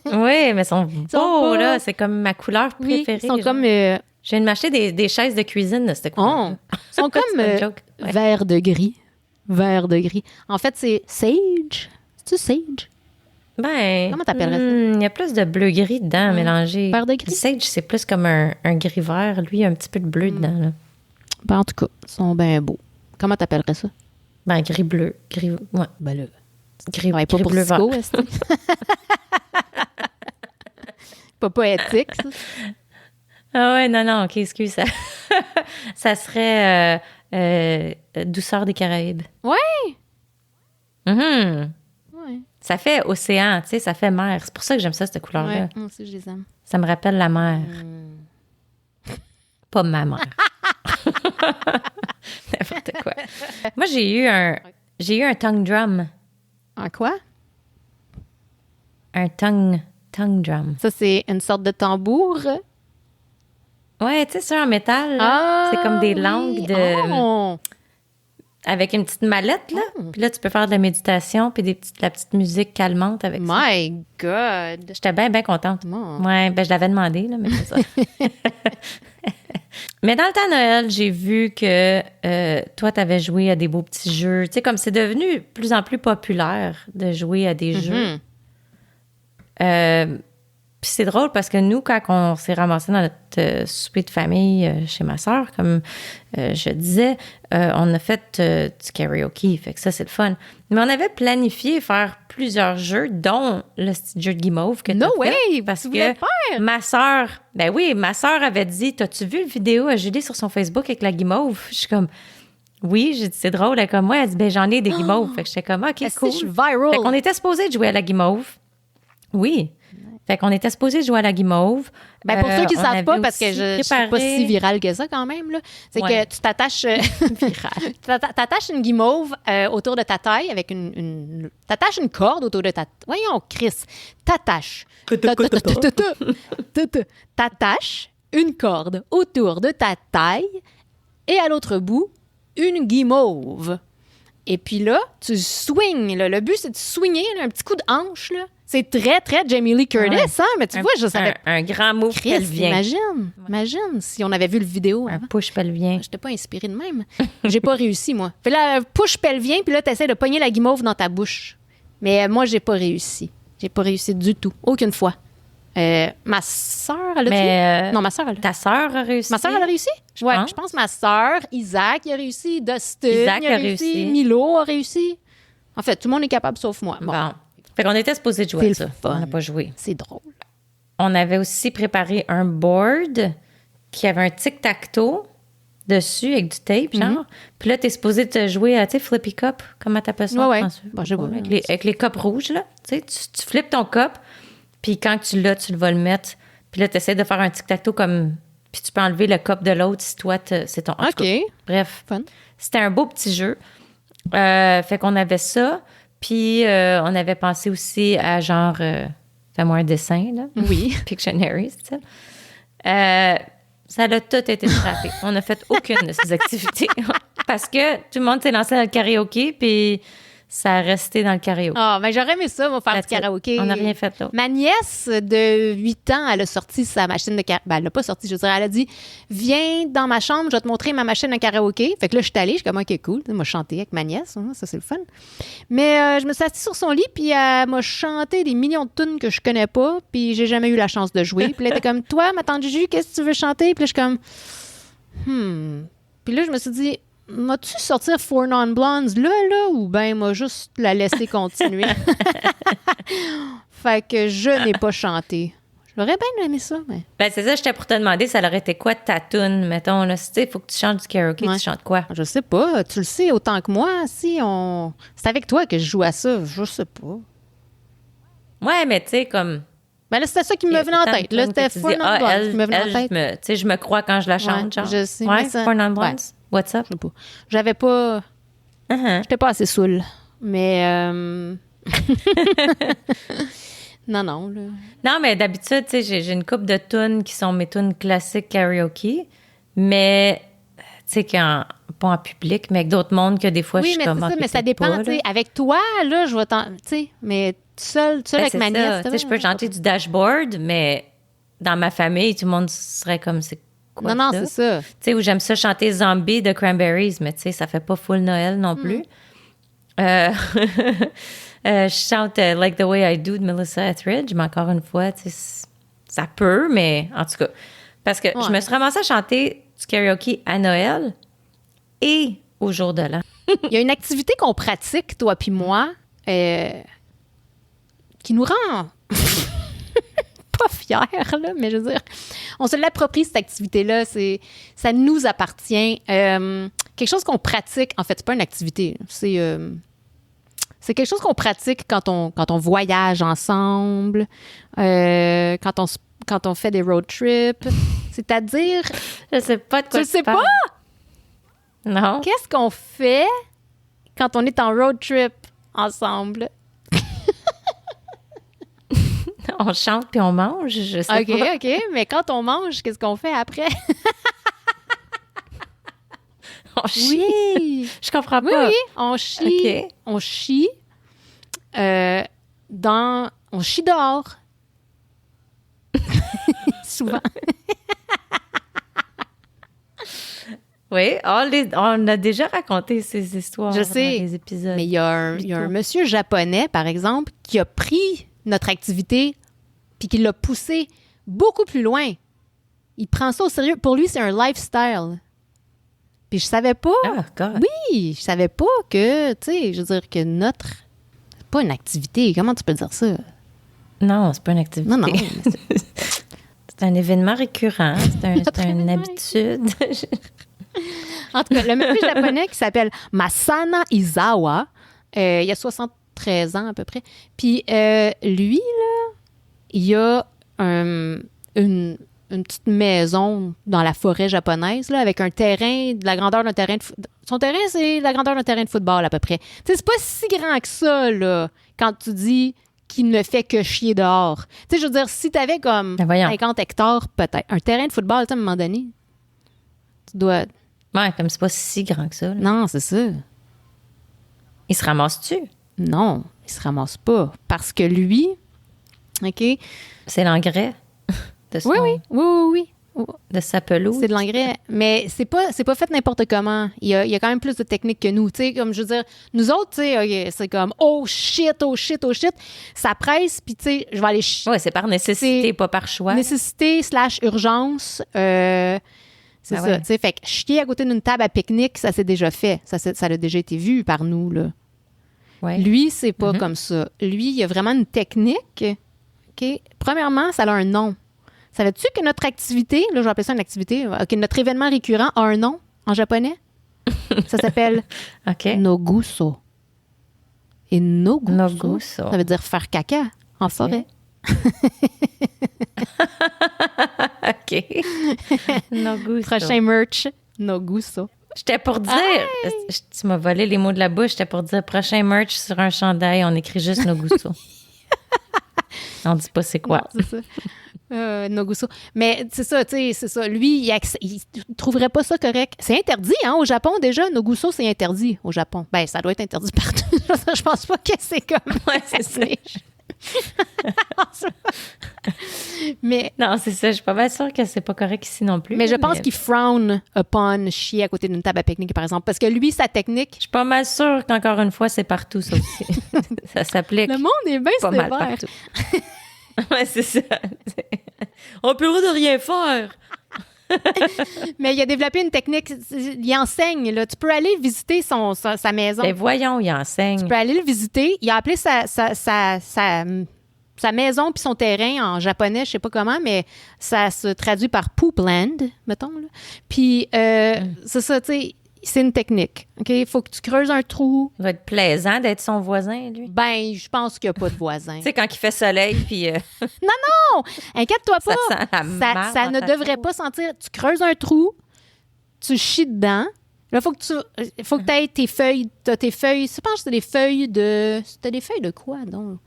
Oui, mais ils sont beaux, là. C'est comme ma couleur préférée. Oui, ils sont comme Je viens de m'acheter des chaises de cuisine de cette couleur. Ils sont comme vert de gris. Vert de gris. En fait, c'est sage. C'est-tu sage? Ben, comment t'appellerais ça? Il y a plus de bleu-gris dedans mélangé. Vert de gris? Sage, c'est plus comme un gris-vert. Lui, il y a un petit peu de bleu dedans. Là. Ben, en tout cas, ils sont bien beaux. Comment t'appellerais ça? Ben, gris-bleu. Ouais. Ben là. Gris, pas pour bleu-vert. Pas poétique, ça. Ah ouais, non, OK, excuse. Ça serait Douceur des Caraïbes. Ouais! Mm-hmm. Ouais. Ça fait océan, tu sais, ça fait mer. C'est pour ça que j'aime ça, cette couleur-là. Ouais, moi aussi, je les aime. Ça me rappelle la mer. Pas ma mère. N'importe quoi. Moi, j'ai eu un tongue drum. En quoi? Un tongue drum. Ça, c'est une sorte de tambour. Ouais, tu sais, ça en métal. Là. C'est comme des langues de... Oh. Avec une petite mallette, là. Puis là, tu peux faire de la méditation puis de la petite musique calmante avec ça. My God! J'étais bien, bien contente. Oh. Ouais, ben je l'avais demandé, là, mais c'est ça. Mais dans le temps de Noël, j'ai vu que toi, tu avais joué à des beaux petits jeux. Tu sais, comme c'est devenu de plus en plus populaire de jouer à des jeux. Puis c'est drôle parce que nous, quand on s'est ramassés dans notre souper de famille chez ma sœur, comme je disais, on a fait du karaoke. Fait que ça, c'est le fun. Mais on avait planifié faire plusieurs jeux, dont le petit jeu de guimauve que No t'as way! fait, parce Tu que voulais faire? ma sœur, ben oui, ma sœur avait dit, t'as-tu vu le vidéo à Julie sur son Facebook avec la guimauve? Je suis comme, oui, j'ai dit, c'est drôle. Elle est comme, moi, elle dit, ben j'en ai des guimauves. Fait que j'étais comme, OK, Est-ce cool. que je suis viral? Fait qu'on était supposé de jouer à la guimauve. Oui. Fait qu'on était supposé jouer à la guimauve. Ben pour ceux qui ne on savent avait pas, parce que aussi je suis pas si virale que ça quand même, là, c'est que tu t'attaches t'attaches une guimauve autour de ta taille avec t'attaches une corde autour de ta... Voyons, Chris, t'attaches une corde autour de ta taille et à l'autre bout, une guimauve. Et puis là, tu swings. Là. Le but, c'est de swinger, là, un petit coup de hanche. Là. C'est très, très Jamie Lee Curtis, hein? Mais tu vois, je savais... Un grand move pelvien. Imagine si on avait vu le vidéo. Un push pelvien. Je n'étais pas inspirée de même. J'ai pas réussi, moi. Fait là, push pelvien, puis là, tu essaies de pogner la guimauve dans ta bouche. Mais moi, j'ai pas réussi. J'ai pas réussi du tout. Aucune fois. Ma sœur, elle a non, ma sœur, elle a... Ta sœur a réussi? Ma sœur, elle a réussi? Je pense ma sœur, Isaac, il a réussi, Dustin, Isaac a réussi, Milo a réussi. En fait, tout le monde est capable sauf moi. Bon. Fait qu'on était supposé jouer à ça. Fun. On n'a pas joué. C'est drôle. On avait aussi préparé un board qui avait un tic-tac-toe dessus avec du tape, genre. Puis là, t'es supposé te jouer à, tu sais, Flippy Cup. Comment t'appelles ça? Ouais. Bon, je vois. Avec les cups rouges, là. Tu sais, tu flippes ton cup. Puis quand tu l'as, tu vas le mettre. Puis là, tu essaies de faire un tic-tac-toe comme... Puis tu peux enlever le cup de l'autre si toi, c'est ton... En tout cas, bref. Fun. C'était un beau petit jeu. Fait qu'on avait ça. Puis on avait pensé aussi à genre... fais-moi un dessin, là. Oui. Pictionary, c'est ça. Ça a tout été scrappé. On n'a fait aucune de ces activités. Parce que tout le monde s'est lancé dans le karaoké, puis... Ça a resté dans le karaoké. Ah, mais j'aurais aimé ça, moi, faire du karaoké. On n'a rien fait là. Ma nièce de 8 ans, elle a sorti sa machine de karaoké. Ben, elle l'a pas sorti, je veux dire. Elle a dit, viens dans ma chambre, je vais te montrer ma machine de karaoké. Fait que là, je suis allée, je suis comme, OK, cool. Moi, je chantais avec ma nièce, ça, c'est le fun. Mais je me suis assise sur son lit, puis elle m'a chanté des millions de tunes que je connais pas, puis j'ai jamais eu la chance de jouer. Puis là, elle était comme, toi, ma tante Juju, qu'est-ce que tu veux chanter? Puis là, je suis comme, Puis là, je me suis dit, m'as-tu sortir Four Non-Blondes là, ou ben m'a juste la laisser continuer? Fait que je n'ai pas chanté. J'aurais bien aimé ça, mais... Ben, c'est ça, j'étais pour te demander, ça aurait été quoi ta toune, mettons, là, tu sais, il faut que tu chantes du karaoké, tu chantes quoi? Je sais pas, tu le sais autant que moi, si on... C'est avec toi que je joue à ça, je sais pas. Ouais, mais tu sais, comme... Ben là, c'était ça qui me venait en tête. Là, c'était Four Non-Blondes qui me venait en tête. Tu sais, je me crois quand je la chante, genre. Je sais. Ouais, Four Non-Blondes. What's up? Je sais pas. J'avais pas... J'étais pas assez saoule. Mais... Non, là. Non, mais d'habitude, tu sais, j'ai une couple de tunes qui sont mes tunes classiques karaoké, mais, tu sais, pas en public, mais avec d'autres mondes que des fois, je suis comme... Oui, mais ça dépend, tu sais. Avec toi, là, je vais tu sais, mais seul avec ma nièce... Tu sais, je peux chanter du dashboard, mais dans ma famille, tout le monde serait comme... quoi. Non, c'est ça. Tu sais, où j'aime ça chanter Zombie de Cranberries, mais tu sais, ça fait pas full Noël non plus. Je chante Like the Way I Do de Melissa Etheridge, mais encore une fois, tu sais, ça peut, mais en tout cas, parce que je me suis ramassée à chanter du karaoké à Noël et au jour de l'an. Il y a une activité qu'on pratique, toi puis moi, qui nous rend pas fiers, là, mais je veux dire, on se l'approprie, cette activité-là. Ça nous appartient. Quelque chose qu'on pratique, en fait, c'est pas une activité. C'est quelque chose qu'on pratique quand on voyage ensemble, quand on fait des road trips. C'est-à-dire... Je sais pas de quoi tu sais pas? Non. Qu'est-ce qu'on fait quand on est en road trip ensemble? On chante puis on mange, je sais pas. OK. Mais quand on mange, qu'est-ce qu'on fait après? On chie. Oui. Je comprends pas. Oui, on chie. OK. On chie. On chie dehors. Souvent. Oui, on a déjà raconté ces histoires Je sais. dans les épisodes. Mais il y a un monsieur japonais, par exemple, qui a pris notre activité puis qui l'a poussée beaucoup plus loin. Il prend ça au sérieux. Pour lui, c'est un lifestyle. Puis je savais pas. Ah, God. Oui, je savais pas que, tu sais, je veux dire que c'est pas une activité. Comment tu peux dire ça? Non, c'est pas une activité. Non. C'est un événement récurrent. C'est une habitude. En tout cas, le monsieur japonais qui s'appelle Masana Izawa, il a 73 ans à peu près. Puis lui, là, il a une petite maison dans la forêt japonaise, là, avec un terrain, de la grandeur d'un terrain de son terrain, c'est la grandeur d'un terrain de football à peu près. Tu sais, c'est pas si grand que ça, là, quand tu dis qu'il ne fait que chier dehors. Tu sais, je veux dire, si t'avais comme 50 hectares, peut-être, un terrain de football, tu sais, à un moment donné, tu dois... Ouais, comme c'est pas si grand que ça. Là. Non, c'est ça. Il se ramasse-tu? Non, il se ramasse pas. Parce que lui, OK? C'est l'engrais de son, Oui. de sa pelouse. C'est de l'engrais, mais c'est pas fait n'importe comment. Il y a quand même plus de techniques que nous. Tu sais, comme je veux dire, nous autres, tu sais, okay, c'est comme oh shit. Ça presse, puis tu sais, je vais aller Oui, c'est par nécessité, pas par choix. Nécessité / urgence. C'est ça. Tu sais, fait que chier à côté d'une table à pique-nique, ça s'est déjà fait. Ça a déjà été vu par nous, là. Ouais. Lui, c'est pas comme ça. Lui, il y a vraiment une technique. OK? Premièrement, ça a un nom. Savais-tu que notre activité, là, je vais appeler ça une activité, OK, notre événement récurrent a un nom en japonais? Ça s'appelle Noguso. Et Noguso, ça veut dire faire caca en forêt. OK. Noguso. Prochain merch, Noguso. J'étais pour dire, tu m'as volé les mots de la bouche, j'étais pour dire prochain merch sur un chandail, on écrit juste Noguso. On dit pas c'est quoi. Non, c'est ça. Noguso. Mais c'est ça, tu sais, c'est ça. Lui, il trouverait pas ça correct. C'est interdit, hein, au Japon, déjà. Noguso, c'est interdit au Japon. Ben, ça doit être interdit partout. Je pense pas que c'est comme... Ouais, c'est ça. Mais non, c'est ça. Je suis pas mal sûre que c'est pas correct ici non plus. Mais je pense qu'il frown upon chier à côté d'une table à pique-nique, par exemple. Parce que lui, sa technique... Je suis pas mal sûre qu'encore une fois, c'est partout, ça aussi. Ça s'applique. Le monde est bien pas sévère. mal partout. Ouais, c'est ça. On peut de rien faire. Mais il a développé une technique. Il enseigne, là. Tu peux aller visiter sa maison. Ben voyons, il enseigne. Tu peux aller le visiter. Il a appelé sa maison puis son terrain en japonais, je sais pas comment, mais ça se traduit par Poopland, mettons. Là. Puis, c'est ça, tu sais, c'est une technique. OK? Il faut que tu creuses un trou. Ça doit être plaisant d'être son voisin, lui. Ben, je pense qu'il n'y a pas de voisin. Tu sais, quand il fait soleil, puis... Non! Inquiète-toi pas! Ça sent la marde Ça dans ne ta devrait pas sentir... Tu creuses un trou, tu chies dedans. Là, il faut que tu aies tes feuilles. T'as tes feuilles... Je pense que c'est des feuilles de... C'était des feuilles de quoi, donc?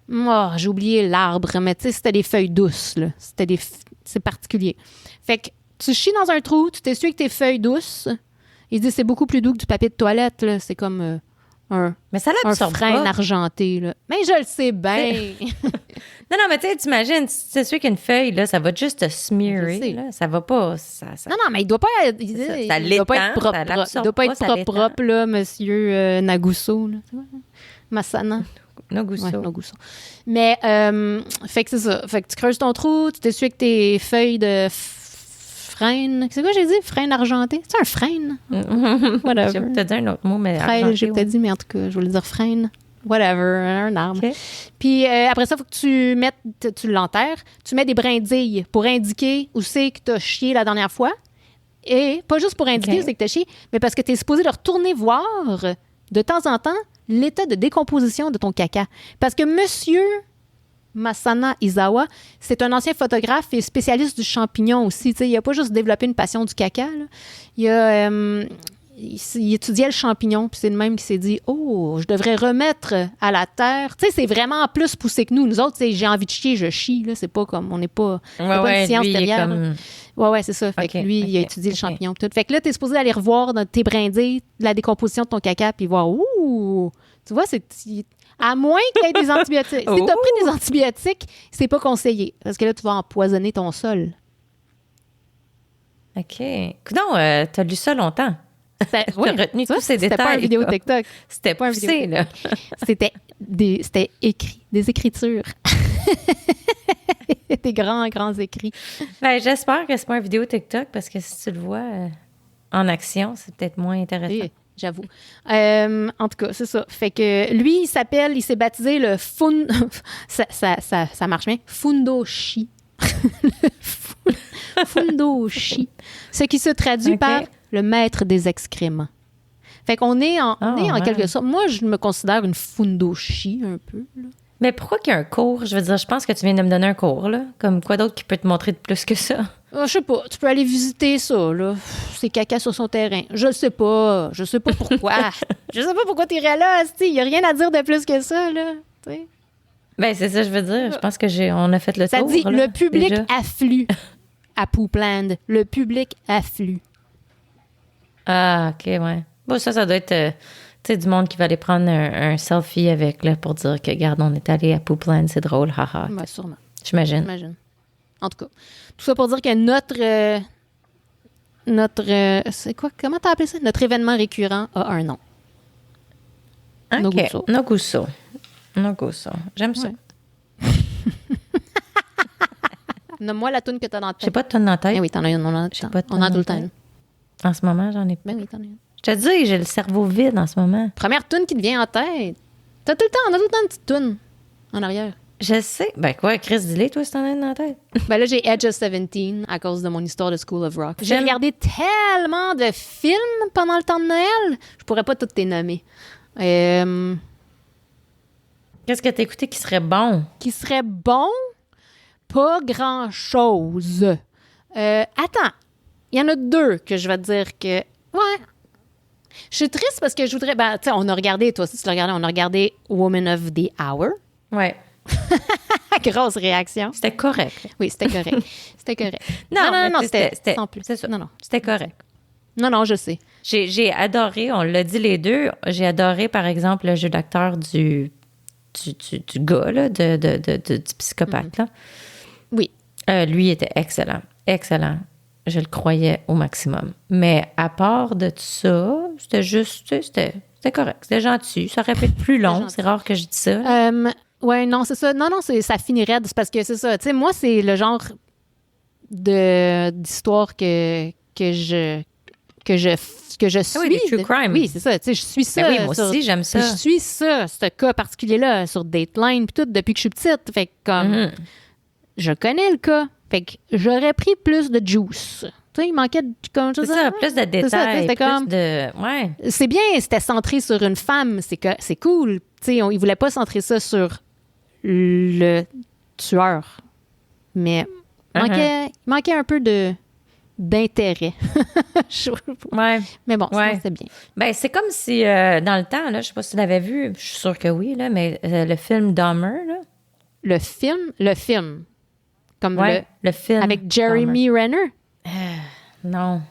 Oh, j'ai oublié l'arbre, mais tu sais, c'était des feuilles douces, là. C'est particulier. Fait que tu chies dans un trou, tu t'essuies avec tes feuilles douces. Il dit c'est beaucoup plus doux que du papier de toilette, là. C'est comme Mais ça l'absorbe pas. frein argenté, là. Mais je le sais bien. Non, mais tu sais, t'imagines, c'est sûr qu'une feuille, là, ça va juste te smearer, là. Ça va pas... Ça... Non, mais il doit pas être... Il doit pas être propre. Il doit pas être propre, là, monsieur Nagusso, là. Massana. Nagusso. Ouais, Nagusso. Mais, fait que c'est ça. Fait que tu creuses ton trou, tu t'essuies avec tes feuilles de frêne. C'est quoi j'ai dit? Frêne argenté? C'est un frêne? Whatever. J'ai peut-être dit un autre mot, mais argenté, j'ai peut-être dit, mais en tout cas, je voulais dire frêne. Whatever, un arbre. Okay. Puis après ça, il faut que tu l'enterres. Tu mets des brindilles pour indiquer où c'est que tu as chié la dernière fois. Et pas juste pour indiquer où c'est que tu as chié, mais parce que tu es supposé de retourner voir de temps en temps l'état de décomposition de ton caca. Parce que monsieur Masana Izawa, c'est un ancien photographe et spécialiste du champignon aussi. T'sais, il n'a pas juste développé une passion du caca. Là. Il étudiait le champignon, puis c'est le même qui s'est dit « Oh, je devrais remettre à la terre. » Tu sais, c'est vraiment plus poussé que nous. Nous autres, j'ai envie de chier, je chie. Là. C'est pas comme, on n'est pas, pas une science derrière. Ouais, c'est ça. Fait que lui, il a étudié le champignon. Tout. Fait que là, tu es supposé aller revoir dans tes brindilles la décomposition de ton caca, puis voir « Ouh! » Tu vois, c'est... À moins qu'il y ait des antibiotiques. Si tu as pris des antibiotiques, c'est pas conseillé. Parce que là, tu vas empoisonner ton sol. OK. Non, tu as lu ça longtemps. Tu as retenu tous ces détails. C'était pas une vidéo TikTok. C'était pas poussé, là. C'était écrit, des écritures. Des grands écrits. Ben, j'espère que c'est pas une vidéo TikTok parce que si tu le vois en action, c'est peut-être moins intéressant. Oui, j'avoue. En tout cas, c'est ça. Fait que lui, il s'est baptisé le ça marche bien. Fundoshi. Fundoshi. Ce qui se traduit par le maître des excréments. Fait qu'on est en quelque sorte... Moi, je me considère une fundoshi un peu. Là. Mais pourquoi qu'il y a un cours? Je veux dire, je pense que tu viens de me donner un cours, là. Comme quoi d'autre qui peut te montrer de plus que ça? Je sais pas. Tu peux aller visiter ça, là. C'est caca sur son terrain. Je sais pas. Je sais pas pourquoi. Je sais pas pourquoi t'irais là. Il y a rien à dire de plus que ça, là. T'sais. Ben, c'est ça, je veux dire. Je pense que on a fait le tour. Ça dit, là, le public déjà. afflue à Poopland. Le public afflue. Ah, OK, ouais. Bon, ça doit être, tu sais, du monde qui va aller prendre un selfie avec, là, pour dire que, regarde, on est allé à Poopland, c'est drôle, haha. Ben, sûrement. J'imagine. En tout cas, tout ça pour dire que c'est quoi? Comment t'as appelé ça? Notre événement récurrent a un nom. OK. Nogusso. J'aime ça. Ouais. Nomme-moi la toune que t'as dans la tête. J'ai pas de toune dans la tête. Oui, t'en as une. On a tout le temps. En ce moment, j'en ai pas. Ben oui, t'en as une. Je te dis, j'ai le cerveau vide en ce moment. Première toune qui te vient en tête. On a tout le temps une petite toune en arrière. Je sais. Ben quoi, Chris, dis-le, toi, si t'en as une dans la tête. Ben là, j'ai Edge of 17 à cause de mon histoire de School of Rock. J'ai regardé tellement de films pendant le temps de Noël, je pourrais pas toutes les nommer. Qu'est-ce que t'as écouté qui serait bon? Qui serait bon? Pas grand-chose. Attends, il y en a deux que je vais te dire que... Ouais. Je suis triste parce que je voudrais... Ben, tu sais, on a regardé, toi aussi tu l'as regardé, on a regardé Woman of the Hour. Ouais. Grosse réaction. C'était correct. Oui, c'était correct. Non, c'était sans plus. C'est ça. Non. C'était correct. Non, je sais. J'ai adoré, on l'a dit les deux, j'ai adoré, par exemple, le jeu d'acteur du gars, là, du psychopathe, là. Oui. Lui était excellent. Excellent. Je le croyais au maximum. Mais à part de tout ça, c'était juste, c'était correct. C'était gentil. Ça aurait pu être plus long. C'est rare que je dise ça. Oui, non, c'est ça. Non, ça finirait. C'est parce que c'est ça. Tu sais, moi, c'est le genre d'histoire que je suis. Oui, des true crime. Oui, c'est ça. Tu sais, je suis ça. Ben oui, moi aussi, j'aime ça. Je suis ça, ce cas particulier-là, sur Dateline, puis tout, depuis que je suis petite. Fait que, comme, je connais le cas. Fait que j'aurais pris plus de juice. Tu sais, il manquait de... C'est ça, plus de détails, plus de... Ouais. C'est bien, c'était centré sur une femme, c'est cool. Tu sais, il voulait pas centrer ça sur le tueur. Mais il manquait un peu d'intérêt. Ouais. Mais bon, c'est bien. Ben, c'est comme si, dans le temps, là, je sais pas si tu l'avais vu, je suis sûre que oui, là, mais le film Dahmer, là. Le film. Comme le film. Avec Jeremy Renner. Non.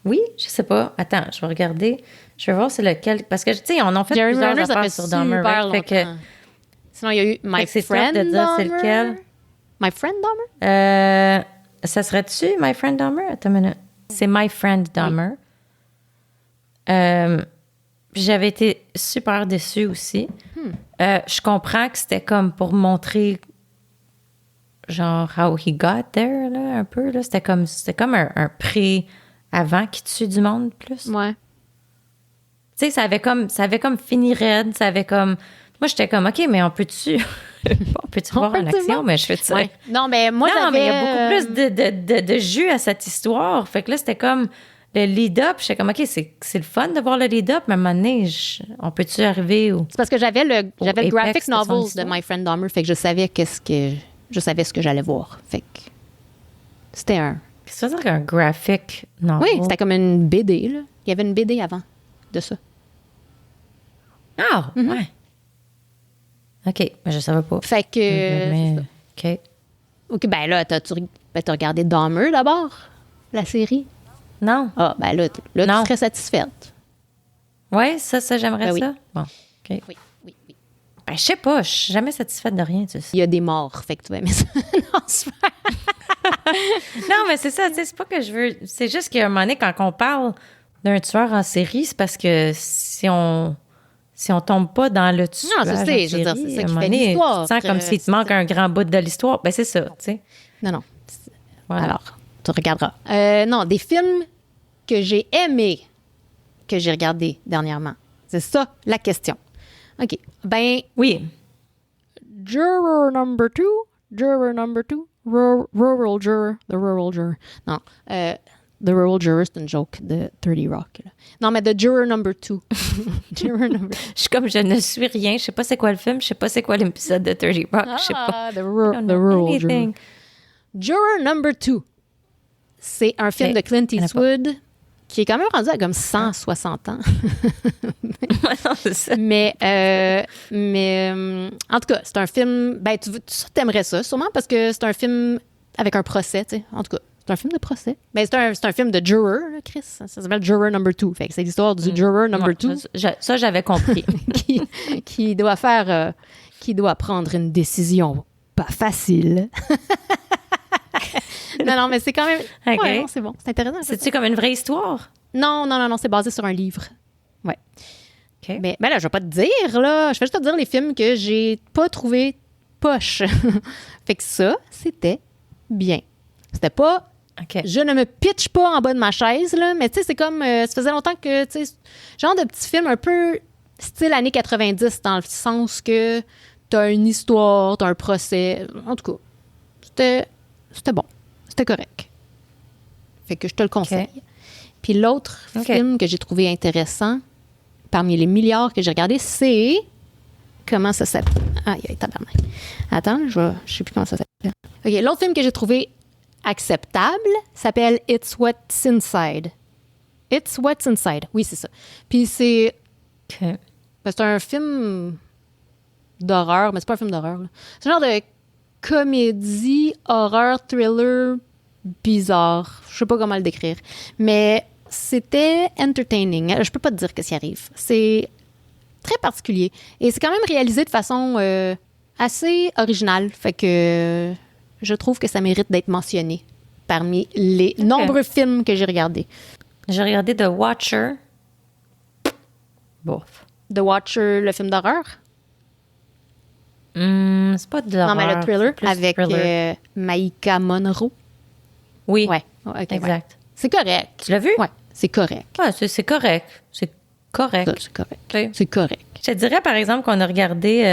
Oui, je sais pas. Attends, je vais regarder. Je vais voir c'est lequel. Parce que, tu sais, on en fait Jeremy plusieurs Renner, ça affaires fait sur Dahmer. super Right? Fait que, longtemps. Sinon, il y a eu My fait que c'est Friend tough de dire c'est Dahmer. lequel. My Friend Dahmer? Ça serait-tu My Friend Dahmer? Attends une minute. C'est My Friend Dahmer. J'avais été super déçue aussi. Je comprends que c'était comme pour montrer genre how he got there, là, un peu. Là. C'était comme un pré avant qui tue du monde plus. Ouais. Tu sais, ça avait comme fini raide. Ça avait comme... Moi, j'étais comme, OK, mais on peut-tu voir en action? Mais je fais ça. Ouais. Non, mais moi, Non, mais il y a j'avais... beaucoup plus de jus à cette histoire. Fait que là, c'était comme le lead-up. J'étais comme, OK, c'est le fun de voir le lead-up, mais à un moment donné, on peut-tu arriver au... C'est parce que j'avais le Apex graphic de son novel de histoire. My Friend Dahmer, fait que je savais ce que j'allais voir. Fait que c'était un... Qu'est-ce que ça veut dire qu'un graphic novel? Oui, c'était comme une BD, là. Il y avait une BD avant de ça. Ah, ouais. OK, mais je savais pas. Fait que... Mais, c'est ça. OK. OK, ben là, t'as regardé Dahmer d'abord, la série? Non. Ah, ben là, Non. tu serais satisfaite. Ouais, ça j'aimerais Ben oui. ça. Bon, OK. Oui, oui, oui. Ben, je sais pas, je suis jamais satisfaite de rien, tu sais. Il y a des morts, fait que tu vas aimer ça. Non, c'est pas... Non, mais c'est ça, tu sais, c'est pas que je veux... C'est juste qu'à un moment donné, quand on parle d'un tueur en série, c'est parce que si on tombe pas dans le tueur Non, c'est ça, je veux dire, c'est ça qui fait l'histoire. Tu te sens comme s'il te manque un grand bout de l'histoire. Ben, c'est ça, tu sais. Non. Voilà. Alors, tu regarderas. Non, des films que j'ai aimés, que j'ai regardés dernièrement. C'est ça, la question. OK. Ben, Oui. Juror number 2. Rural Juror. The Rural Juror. Non. The Rural Juror, c'est une joke de 30 Rock. Là. Non, mais The Juror number 2. Juror number 2. Je suis comme, je ne suis rien. Je sais pas c'est quoi le film. Je sais pas c'est quoi l'épisode de 30 Rock. Je sais pas. The Rural Juror. Anything. Juror number 2. C'est un film Ok, de Clint je connais Eastwood qui est quand même rendu à comme 160 ans. Non, c'est ça. mais en tout cas, c'est un film... Ben, tu t'aimerais ça, sûrement, parce que c'est un film avec un procès, tu sais. En tout cas, c'est un film de procès. Ben, c'est un film de Juror, là, Chris. Ça s'appelle Juror number 2. Fait que c'est l'histoire du Juror number 2 Ça, j'avais compris. qui doit faire... qui doit prendre une décision pas facile. non, mais c'est quand même... OK. Ouais, non, c'est bon. C'est intéressant. C'est-tu comme une vraie histoire? Non, c'est basé sur un livre. Ouais. OK. Mais là, je vais pas te dire, là. Je vais juste te dire les films que j'ai pas trouvé poche. Fait que ça, c'était bien. C'était pas... OK. Je ne me pitche pas en bas de ma chaise, là, mais tu sais, c'est comme... ça faisait longtemps que, tu sais, genre de petit film un peu style années 90, dans le sens que t'as une histoire, t'as un procès. En tout cas, c'était bon. C'était correct. Fait que je te le conseille. OK. Puis l'autre film que j'ai trouvé intéressant, parmi les milliards que j'ai regardés, c'est... Comment ça s'appelle? Aïe, tabarnak. Attends, je sais plus comment ça s'appelle. OK, l'autre film que j'ai trouvé acceptable s'appelle It's What's Inside. It's What's Inside. Oui, c'est ça. Puis c'est... OK. Ben, c'est un film d'horreur, mais c'est pas un film d'horreur. Là. C'est un genre de comédie, horreur, thriller bizarre. Je sais pas comment le décrire. Mais c'était entertaining. Je peux pas te dire ce qui arrive. C'est très particulier. Et c'est quand même réalisé de façon assez originale. Fait que je trouve que ça mérite d'être mentionné parmi les nombreux films que j'ai regardés. J'ai regardé The Watcher. Bof. The Watcher, le film d'horreur? C'est pas de l'horreur. Non, mais le thriller c'est plus avec thriller. Maïka Monroe. Oui. Ouais. OK, Exact. ouais. C'est correct. Tu l'as vu? Ouais, c'est correct. Ouais, c'est correct. C'est correct. Ça, c'est correct. Okay. C'est correct. Je te dirais, par exemple, qu'on a regardé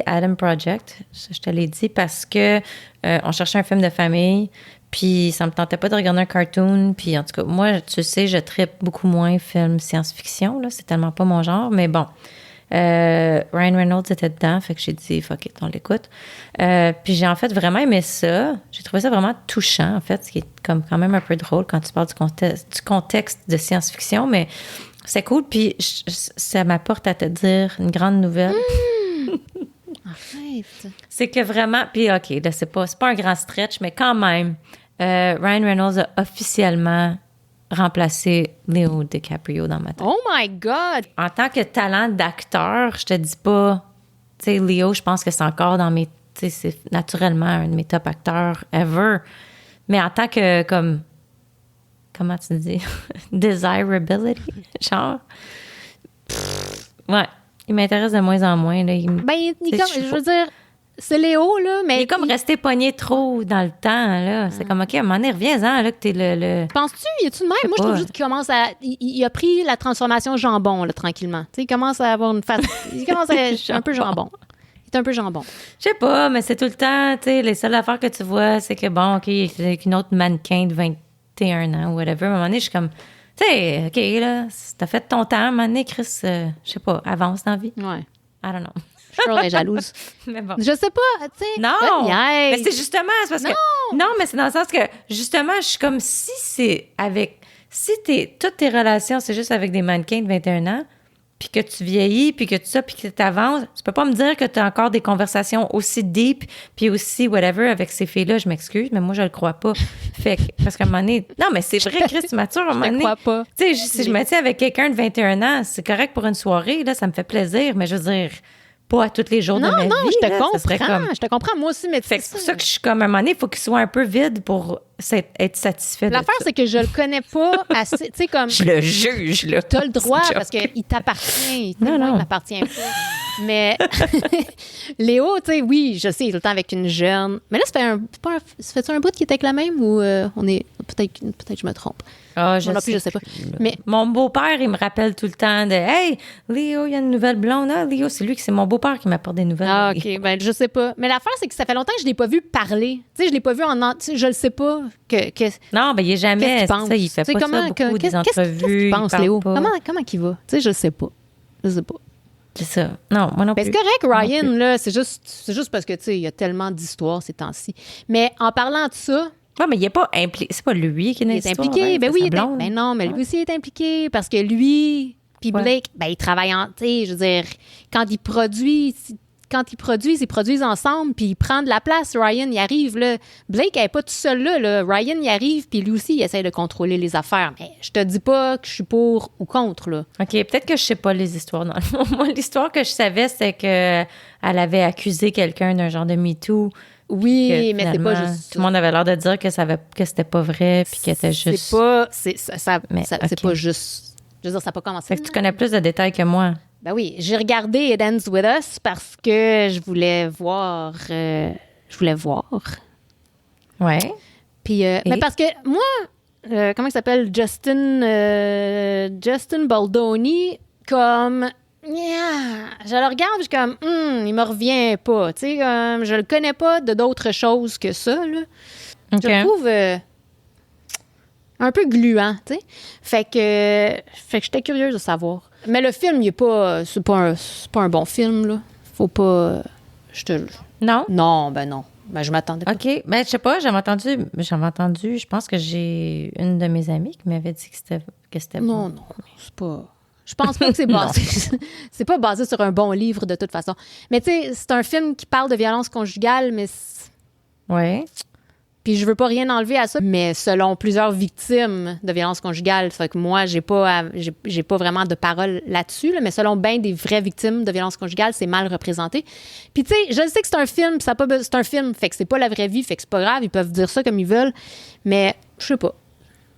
Adam Project. Ça, je te l'ai dit parce que on cherchait un film de famille, puis ça me tentait pas de regarder un cartoon. Puis en tout cas, moi, tu sais, je trippe beaucoup moins film science-fiction. Là, c'est tellement pas mon genre, mais bon. Ryan Reynolds était dedans, fait que j'ai dit fuck it, on l'écoute. Puis j'ai en fait vraiment aimé ça. J'ai trouvé ça vraiment touchant, en fait, ce qui est comme quand même un peu drôle quand tu parles du contexte de science-fiction, mais c'est cool. Puis ça m'apporte à te dire une grande nouvelle. Arrête. C'est que vraiment, puis OK, là, c'est pas un grand stretch, mais quand même, Ryan Reynolds a officiellement remplacer Léo DiCaprio dans ma tête. Oh my God! En tant que talent d'acteur, je te dis pas... Tu sais, Léo, je pense que c'est encore dans mes... Tu sais, c'est naturellement un de mes top acteurs ever. Mais en tant que, comme... Comment tu dis? Desirability, genre... Ouais. Il m'intéresse de moins en moins. Là. Je veux dire... C'est Léo, là, mais... Il est comme resté pogné trop dans le temps, là. C'est comme, OK, à un moment donné, reviens-en, là, que t'es le... Penses-tu, il est-tu de même? Moi, je trouve juste qu'il commence à... Il a pris la transformation jambon, là, tranquillement. Tu sais, il commence à avoir une face... Il commence à être un peu jambon. Il est un peu jambon. Je sais pas, mais c'est tout le temps, tu sais, les seules affaires que tu vois, c'est que, bon, OK, il est avec une autre mannequin de 21 ans ou whatever. À un moment donné, je suis comme... Tu sais, OK, là, t'as fait ton temps. À un moment donné, Chris, je sais pas, avance dans la vie. Ouais. I don't know. Je suis jalouse. Mais bon. Je sais pas, tu sais. Non! Mais c'est justement, c'est parce que... Non, mais c'est dans le sens que, justement, je suis comme, si c'est avec... Si toutes tes relations, c'est juste avec des mannequins de 21 ans, puis que tu vieillis, puis que tu ça, puis que tu avances, tu peux pas me dire que tu as encore des conversations aussi deep, puis aussi whatever avec ces filles-là. Je m'excuse, mais moi, je le crois pas. Fait que, parce qu'à un moment donné... Non, mais c'est vrai, Chris, tu matures à un moment donné. Je ne crois pas. Tu sais, si je me tiens avec quelqu'un de 21 ans, c'est correct pour une soirée, là, ça me fait plaisir, mais je veux dire... Pas à tous les jours de ma vie. Non, je te comprends. Comme... Je te comprends, moi aussi, mais c'est pour ça que je suis comme, à un moment donné, il faut qu'il soit un peu vide pour être satisfait. L'affaire, c'est que je le connais pas assez. Tu sais, comme. Je le juge, là. Tu as le droit parce qu'il t'appartient. Non. Il t'appartient pas. Mais Léo, tu sais, oui, je sais, il est tout le temps avec une jeune. Mais là, ça fait un bout qu'il était avec la même ou on est. Peut-être que je me trompe. Je sais pas. Mais mon beau-père, il me rappelle tout le temps de Hey, Léo, il y a une nouvelle blonde. Ah, Léo, c'est mon beau-père qui m'apporte des nouvelles. Ah, OK. Ben, je sais pas. Mais l'affaire, c'est que ça fait longtemps que je l'ai pas vu parler. Tu sais, je l'ai pas vu je le sais pas. Non, ben, il est jamais. Qu'est-ce ça, il fait pas ça beaucoup des entrevues. Qu'est-ce qu'il pense, Léo? Comment il va? Tu sais, je sais pas. C'est ça. Non, moi non plus. C'est correct, Ryan, là. C'est juste parce que, tu sais, il y a tellement d'histoires ces temps-ci. Mais en parlant de ça. Non, mais il n'est pas impliqué. C'est pas lui qui est impliqué. Ben oui, ben non, mais lui aussi est impliqué parce que lui, puis Blake, ben ils travaillent tu sais, je veux dire, quand ils produisent, ils produisent ensemble, puis il prend de la place. Ryan, il arrive, là. Blake, elle n'est pas tout seul là. Ryan, il arrive, puis lui aussi, il essaie de contrôler les affaires. Mais je te dis pas que je suis pour ou contre, là. OK, peut-être que je sais pas les histoires. Non. Moi, l'histoire que je savais, c'est qu'elle avait accusé quelqu'un d'un genre de MeToo. Oui, mais c'est pas juste. Tout le monde avait l'air de dire que c'était pas vrai, puis qu'elle était juste. C'est pas juste. Je veux dire, ça n'a pas commencé. Fait que tu connais plus de détails que moi. Ben oui, j'ai regardé It Ends With Us parce que je voulais voir. Ouais. Puis, mais parce que moi, comment il s'appelle? Justin Baldoni, comme. Je le regarde, je suis comme, il me revient pas. Tu sais, je le connais pas de d'autres choses que ça, là. Okay. Je le trouve un peu gluant, tu sais. Fait que j'étais curieuse de savoir. Mais le film, c'est pas un bon film, là. Faut pas. Non? Non, ben non. Ben, je m'attendais pas. OK. Ben, je sais pas, j'avais entendu, je pense que j'ai une de mes amies qui m'avait dit que c'était bon. Non, c'est pas. Je pense pas que c'est basé. C'est pas basé sur un bon livre de toute façon. Mais tu sais, c'est un film qui parle de violence conjugale, mais. Oui. Puis je veux pas rien enlever à ça, mais selon plusieurs victimes de violence conjugale, fait que moi, j'ai pas vraiment de parole là-dessus, là, mais selon bien des vraies victimes de violence conjugale, c'est mal représenté. Puis tu sais, je sais que c'est un film, c'est un film, fait que c'est pas la vraie vie, fait que c'est pas grave, ils peuvent dire ça comme ils veulent, mais je sais pas.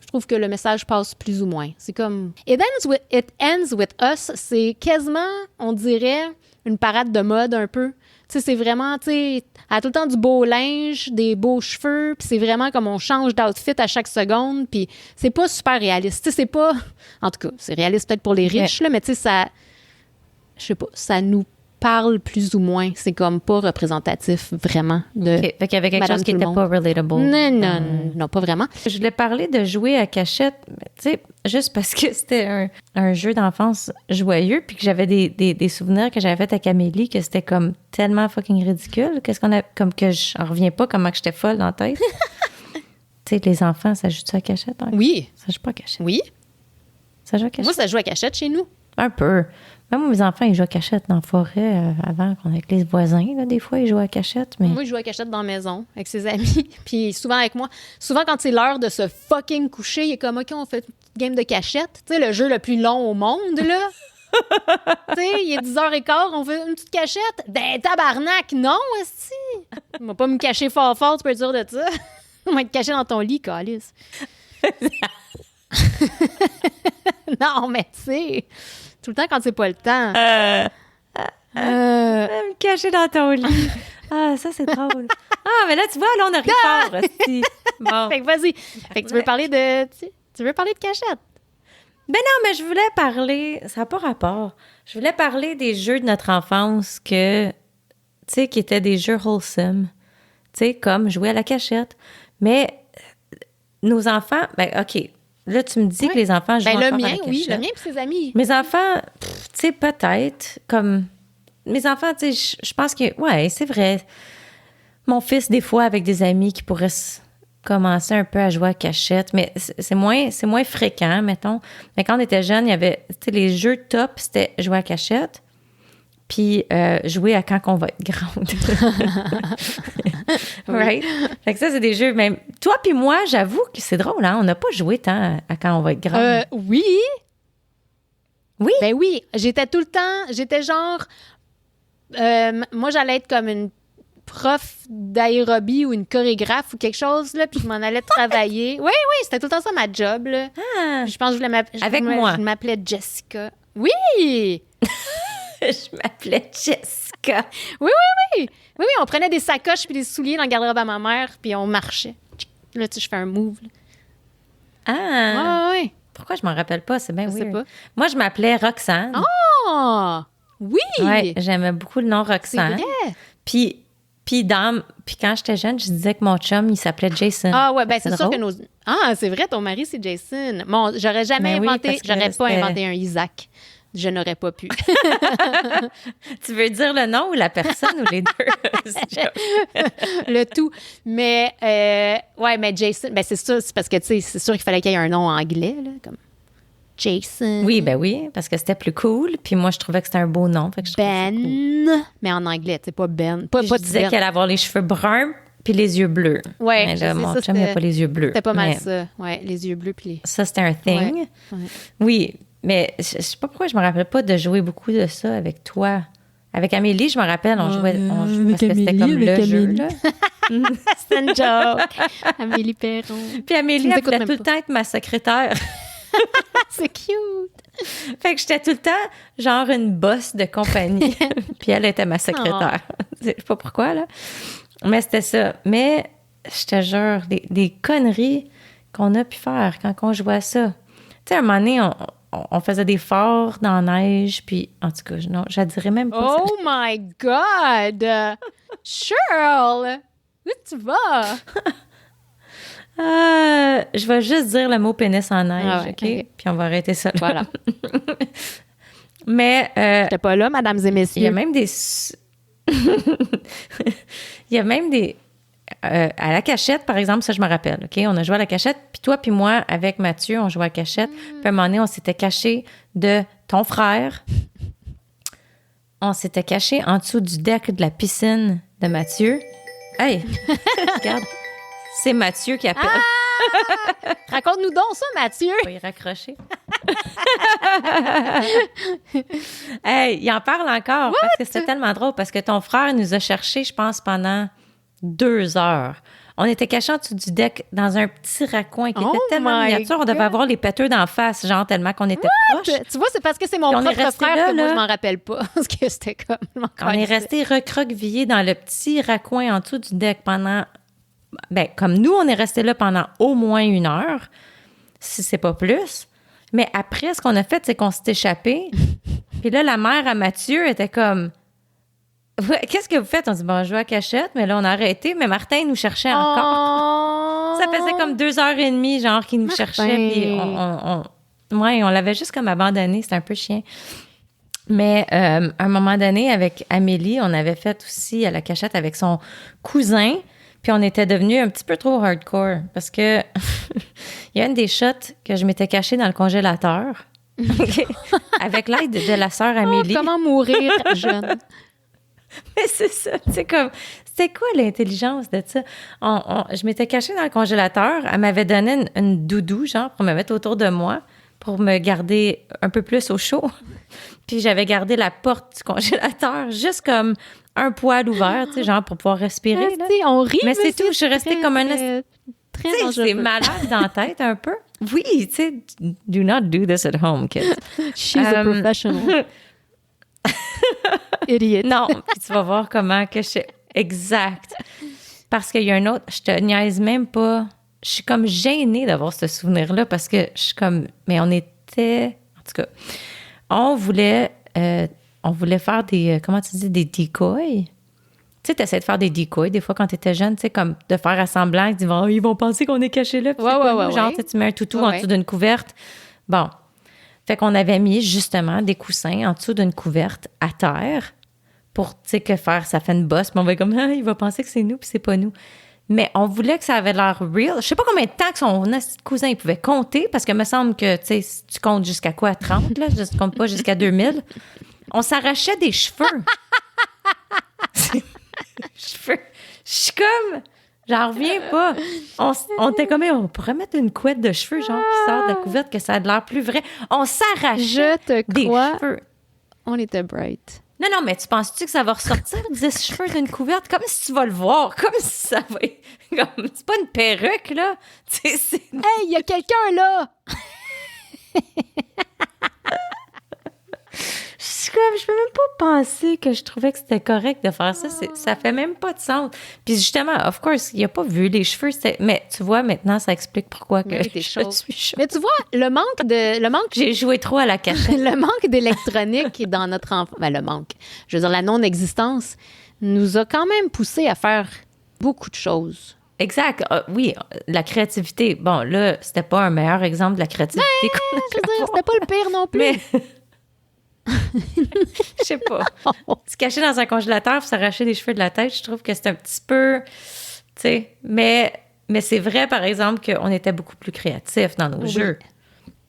Je trouve que le message passe plus ou moins. C'est comme It Ends With Us, c'est quasiment, on dirait, une parade de mode un peu. Tu sais, c'est vraiment, tu sais, elle a tout le temps du beau linge, des beaux cheveux, puis c'est vraiment comme on change d'outfit à chaque seconde, puis c'est pas super réaliste. Tu sais, c'est pas... En tout cas, c'est réaliste peut-être pour les riches, là, mais tu sais, ça... Je sais pas, ça nous parle plus ou moins. C'est comme pas représentatif, vraiment, de Fait qu'il y avait quelque chose qui n'était pas relatable. Non, pas vraiment. Je voulais parler de jouer à cachette, tu sais, juste parce que c'était un jeu d'enfance joyeux, puis que j'avais des souvenirs que j'avais fait avec Amélie, que c'était comme tellement fucking ridicule. Qu'est-ce qu'on a... Comme que j'en reviens pas, comment que j'étais folle dans la tête. Tu sais, les enfants, ça joue-tu à cachette? Hein? Oui. Ça joue pas à cachette. Oui. Ça joue à cachette? Moi, ça joue à cachette chez nous. Un peu. Même mes enfants, ils jouent à cachette dans la forêt avant qu'on ait avec les voisins. Là, des fois, ils jouent à cachette. Mais... Moi, je joue à cachette dans la maison avec ses amis. Puis souvent avec moi. Souvent, quand c'est l'heure de se fucking coucher, il est comme, OK, on fait game de cachette. Tu sais, le jeu le plus long au monde, là. Tu sais, il est 10h15, on fait une petite cachette. Ben, tabarnak, non, esti. On va pas me cacher fort, tu peux être sûr de ça. On va être caché dans ton lit, calice. Non, mais tu sais, tout le temps quand c'est pas le temps. Me cacher dans ton lit. Ah, ça, c'est drôle. Ah, mais là, tu vois, là, on a ri fort, esti. Bon. Fait que vas-y. Fait que tu veux parler de... Tu veux parler de cachette? Ben non, mais je voulais parler... Ça n'a pas rapport. Je voulais parler des jeux de notre enfance que... Tu sais, qui étaient des jeux wholesome. Tu sais, comme jouer à la cachette. Mais nos enfants... Ben, OK. Là, tu me dis que les enfants jouent encore à la cachette. Oui, le mien et ses amis. Mes enfants, tu sais, peut-être, comme... Mes enfants, tu sais, je pense que... Ouais, c'est vrai. Mon fils, des fois, avec des amis qui pourraient commencer un peu à jouer à cachette, mais c'est moins fréquent, mettons. Mais quand on était jeunes, il y avait... Tu sais, les jeux top, c'était jouer à cachette, puis jouer à quand on va être grande. Right? Fait que ça, c'est des jeux... Même toi puis moi, j'avoue que c'est drôle, hein? On n'a pas joué tant à quand on va être grande. Oui. Oui? Ben oui. J'étais genre... moi, j'allais être comme une prof d'aérobie ou une chorégraphe ou quelque chose, là, puis je m'en allais travailler. Oui, c'était tout le temps ça, ma job, là. Ah, Puis je pense que je voulais m'appeler... Avec moi. Je m'appelais Jessica. Oui! Je m'appelais Jessica. Oui, on prenait des sacoches puis des souliers dans le garde-robe à ma mère, puis on marchait. Là, tu sais, je fais un move, là. Ah! Ouais. Pourquoi je m'en rappelle pas? C'est bien Je sais weird. pas. Moi, je m'appelais Roxane. Ah! Oui! Ouais, j'aimais beaucoup le nom C'est Roxane. vrai! Puis quand j'étais jeune, je disais que mon chum, il s'appelait Jason. Ah ouais, ben c'est sûr drôle. que nos... Ah, c'est vrai, ton mari, c'est Jason. Bon, j'aurais jamais Ben oui, inventé... parce que J'aurais pas c'était- inventé un Isaac. Je n'aurais pas pu. Tu veux dire le nom ou la personne ou les deux? Le tout. Mais, ouais, mais Jason, ben c'est ça, c'est parce que, tu sais, c'est sûr qu'il fallait qu'il y ait un nom anglais, là, comme Jason. Oui, ben oui, parce que c'était plus cool. Puis moi, je trouvais que c'était un beau nom. Fait que je trouvais ça Ben, cool. mais en anglais, tu sais, pas Ben. Pas Puis pas je disais Ben. qu'elle allait avoir les cheveux bruns puis les yeux bleus. Ouais, Mais je là, sais, mon ça, chum, il n'a pas les yeux bleus. C'était pas mal Mais ça. Ouais, les yeux bleus puis les... Ça, c'était un thing. Ouais, ouais. Oui, mais je sais pas pourquoi je me rappelle pas de jouer beaucoup de ça avec toi. Avec Amélie, je me rappelle, on jouait parce que c'était comme le jeu. Là. C'est une joke. Amélie Perron. Puis Amélie, Tu nous elle écoutes voulait même tout le temps être ma secrétaire. C'est cute. Fait que j'étais tout le temps genre une bosse de compagnie. Puis elle était ma secrétaire. Je sais pas pourquoi, là. Mais c'était ça. Mais je te jure, des conneries qu'on a pu faire quand on jouait à ça. Tu sais, à un moment donné, on faisait des forts dans la neige, puis en tout cas, non, je la dirais même pas. Oh my God! Cheryl! Où tu vas? Je vais juste dire le mot pénis en neige, Ah ouais, OK? ok. Puis on va arrêter ça là. Voilà. Mais J'étais pas là, mesdames et il y a messieurs. même des... il y a même des... à la cachette, par exemple, ça, je me rappelle, OK? On a joué à la cachette, puis toi puis moi, avec Mathieu, on jouait à la cachette. Puis à un moment donné, on s'était caché de ton frère. On s'était caché en dessous du deck de la piscine de Mathieu. Hey! Regarde, c'est Mathieu qui appelle. Raconte-nous donc ça, Mathieu. On va y raccrocher. Hey, il en parle encore parce que c'était tellement drôle parce que ton frère nous a cherchés, je pense, pendant 2 heures. On était cachés en dessous du deck dans un petit raccoin qui Oh était tellement my miniature. On devait God. avoir les pêteux d'en face, genre tellement qu'on était proches. Tu vois, c'est parce que c'est mon Puis on est propre resté frère là, que moi, là. je m'en rappelle pas. Parce que c'était comme... On est resté recroquevillés dans le petit raccoin en dessous du deck pendant... Ben, comme nous, on est resté là pendant au moins 1 heure, si c'est pas plus. Mais après, ce qu'on a fait, c'est qu'on s'est échappé. Puis là, la mère à Mathieu était comme... Ouais, qu'est-ce que vous faites? On dit, bon, on joue à cachette, mais là, on a arrêté. Mais Martin nous cherchait encore. Oh! Ça faisait comme 2h30, genre, qu'il nous Martin. cherchait. Puis on l'avait juste comme abandonné. C'était un peu chiant. Mais à un moment donné, avec Amélie, on avait fait aussi à la cachette avec son cousin. Puis on était devenus un petit peu trop hardcore. Parce que il y a une des shots que je m'étais cachée dans le congélateur. Avec l'aide de la sœur Amélie. Comment mourir jeune? Mais c'est ça, c'est comme, C'était quoi l'intelligence de ça? Je m'étais cachée dans le congélateur. Elle m'avait donné une doudou, genre, pour me mettre autour de moi, pour me garder un peu plus au chaud. Puis j'avais gardé la porte du congélateur juste comme un poil ouvert, tu sais, genre, pour pouvoir respirer. Là. On rit, mais c'est tout. Je suis restée comme un... Très dangereux. C'est malade dans la tête, un peu. Oui, tu sais, do not do this at home, kids. She's a professional. Idiot. Non, puis tu vas voir comment que je... Exact. Parce qu'il y a un autre... Je te niaise même pas. Je suis comme gênée d'avoir ce souvenir-là parce que je suis comme... Mais on était... En tout cas, on voulait faire des... Comment tu dis? Des decoys. Tu sais, t'essaies de faire des decoys des fois quand t'étais jeune, tu sais, comme de faire à semblant, ils vont penser qu'on est caché là. Puis genre, tu mets un toutou en dessous d'une couverte. Bon. Fait qu'on avait mis justement des coussins en dessous d'une couverte à terre pour, tu sais, que faire, ça fait une bosse. Puis on va comme, il va penser que c'est nous, puis c'est pas nous. Mais on voulait que ça avait l'air real. Je sais pas combien de temps que son cousin il pouvait compter, parce que me semble que, tu sais, si tu comptes jusqu'à quoi, 30, là? Je ne compte pas jusqu'à 2000. On s'arrachait des cheveux. Je suis comme... J'en reviens pas. On était comme, on pourrait mettre une couette de cheveux, genre, qui sort de la couverte, que ça a de l'air plus vrai. On s'arrachait des cheveux. On était bright. Non, mais tu penses-tu que ça va ressortir 10 cheveux d'une couverte? Comme si tu vas le voir. Comme si ça va être... Comme, c'est pas une perruque, là. Hey, il y a quelqu'un, là! Je peux même pas penser que je trouvais que c'était correct de faire ça. Ça fait même pas de sens. Puis justement, of course, il a pas vu les cheveux. Mais tu vois, maintenant, ça explique pourquoi que je suis chaude. Mais tu vois, le manque... J'ai joué trop à la cachette. Le manque d'électronique dans notre enfant... Ben, le manque. Je veux dire, la non-existence nous a quand même poussé à faire beaucoup de choses. Exact. Oui, la créativité. Bon, là, c'était pas un meilleur exemple de la créativité qu'on a. Je veux dire, c'était pas le pire non plus. Mais... Je sais pas. Se cacher dans un congélateur pour s'arracher des cheveux de la tête, je trouve que c'est un petit peu... Tu sais, mais c'est vrai, par exemple, qu'on était beaucoup plus créatifs dans nos jeux.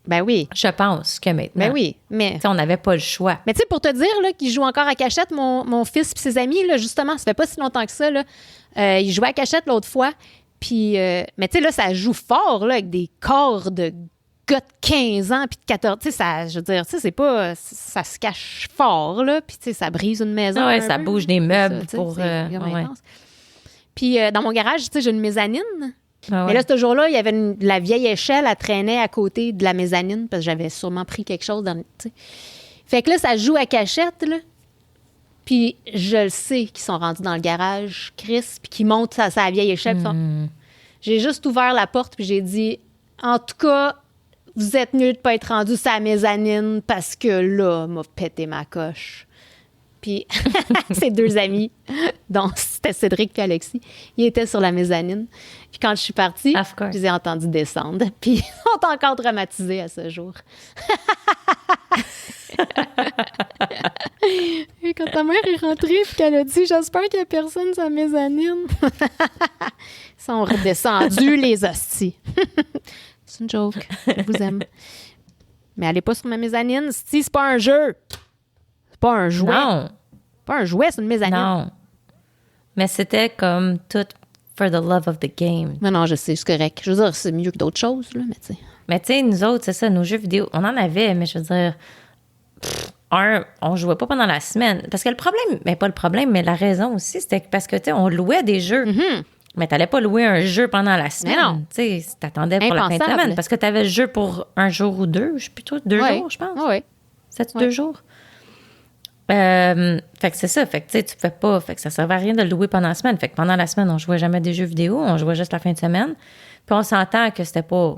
Ben oui. Je pense que maintenant. Ben oui, mais... on n'avait pas le choix. Mais tu sais, pour te dire là, qu'il joue encore à cachette, mon fils et ses amis, là, justement, ça fait pas si longtemps que ça, là, il jouait à cachette l'autre fois, puis... mais tu sais, là, ça joue fort, là, avec des corps de gars de 15 ans puis de 14, tu sais, ça, je veux dire, tu sais, c'est pas... Ça se cache fort, là, puis tu sais, ça brise une maison. Ouais, ça bouge des meubles ça, pour... Puis dans mon garage, tu sais, j'ai une mezzanine. Ah ouais. Mais là, ce jour-là, il y avait la vieille échelle, elle traînait à côté de la mezzanine parce que j'avais sûrement pris quelque chose dans... T'sais. Fait que là, ça joue à cachette, là. Puis je le sais qu'ils sont rendus dans le garage, Chris, puis qu'ils montent sa vieille échelle. J'ai juste ouvert la porte puis j'ai dit, en tout cas, vous êtes mieux de pas être rendus sur la mezzanine parce que là, m'a pété ma coche. Puis ses deux amis, dont c'était Cédric et Alexis, ils étaient sur la mezzanine. Puis quand je suis partie, je les ai entendus descendre. Puis ils sont encore traumatisés à ce jour. Et quand ta mère est rentrée et qu'elle a dit « J'espère qu'il n'y a personne sur la mezzanine. » Ils sont redescendus, les hosties. C'est une joke. Je vous aime. Mais allez pas sur ma mezzanine. Si c'est pas un jeu. C'est pas un jouet. Non. Pas un jouet, c'est une mezzanine. Non. Mais c'était comme tout for the love of the game. Non, je sais, c'est correct. Je veux dire, c'est mieux que d'autres choses, là, mais tu sais. Mais tu sais, nous autres, c'est ça, nos jeux vidéo, on en avait, mais je veux dire, on jouait pas pendant la semaine. Parce que le problème, mais pas le problème, mais la raison aussi, c'était parce que, tu sais, on louait des jeux. Mm-hmm. Mais t'allais pas louer un jeu pendant la semaine. Mais non. Tu sais, t'attendais pour la fin de semaine. Parce que t'avais le jeu pour un jour ou deux. Je sais plus trop, 2 jours, je pense. Oui. C'est 2 jours? Fait que c'est ça. Fait que tu sais, tu pouvais pas. Fait que ça servait à rien de le louer pendant la semaine. Fait que pendant la semaine, on jouait jamais des jeux vidéo. On jouait juste la fin de semaine. Puis on s'entend que c'était pas...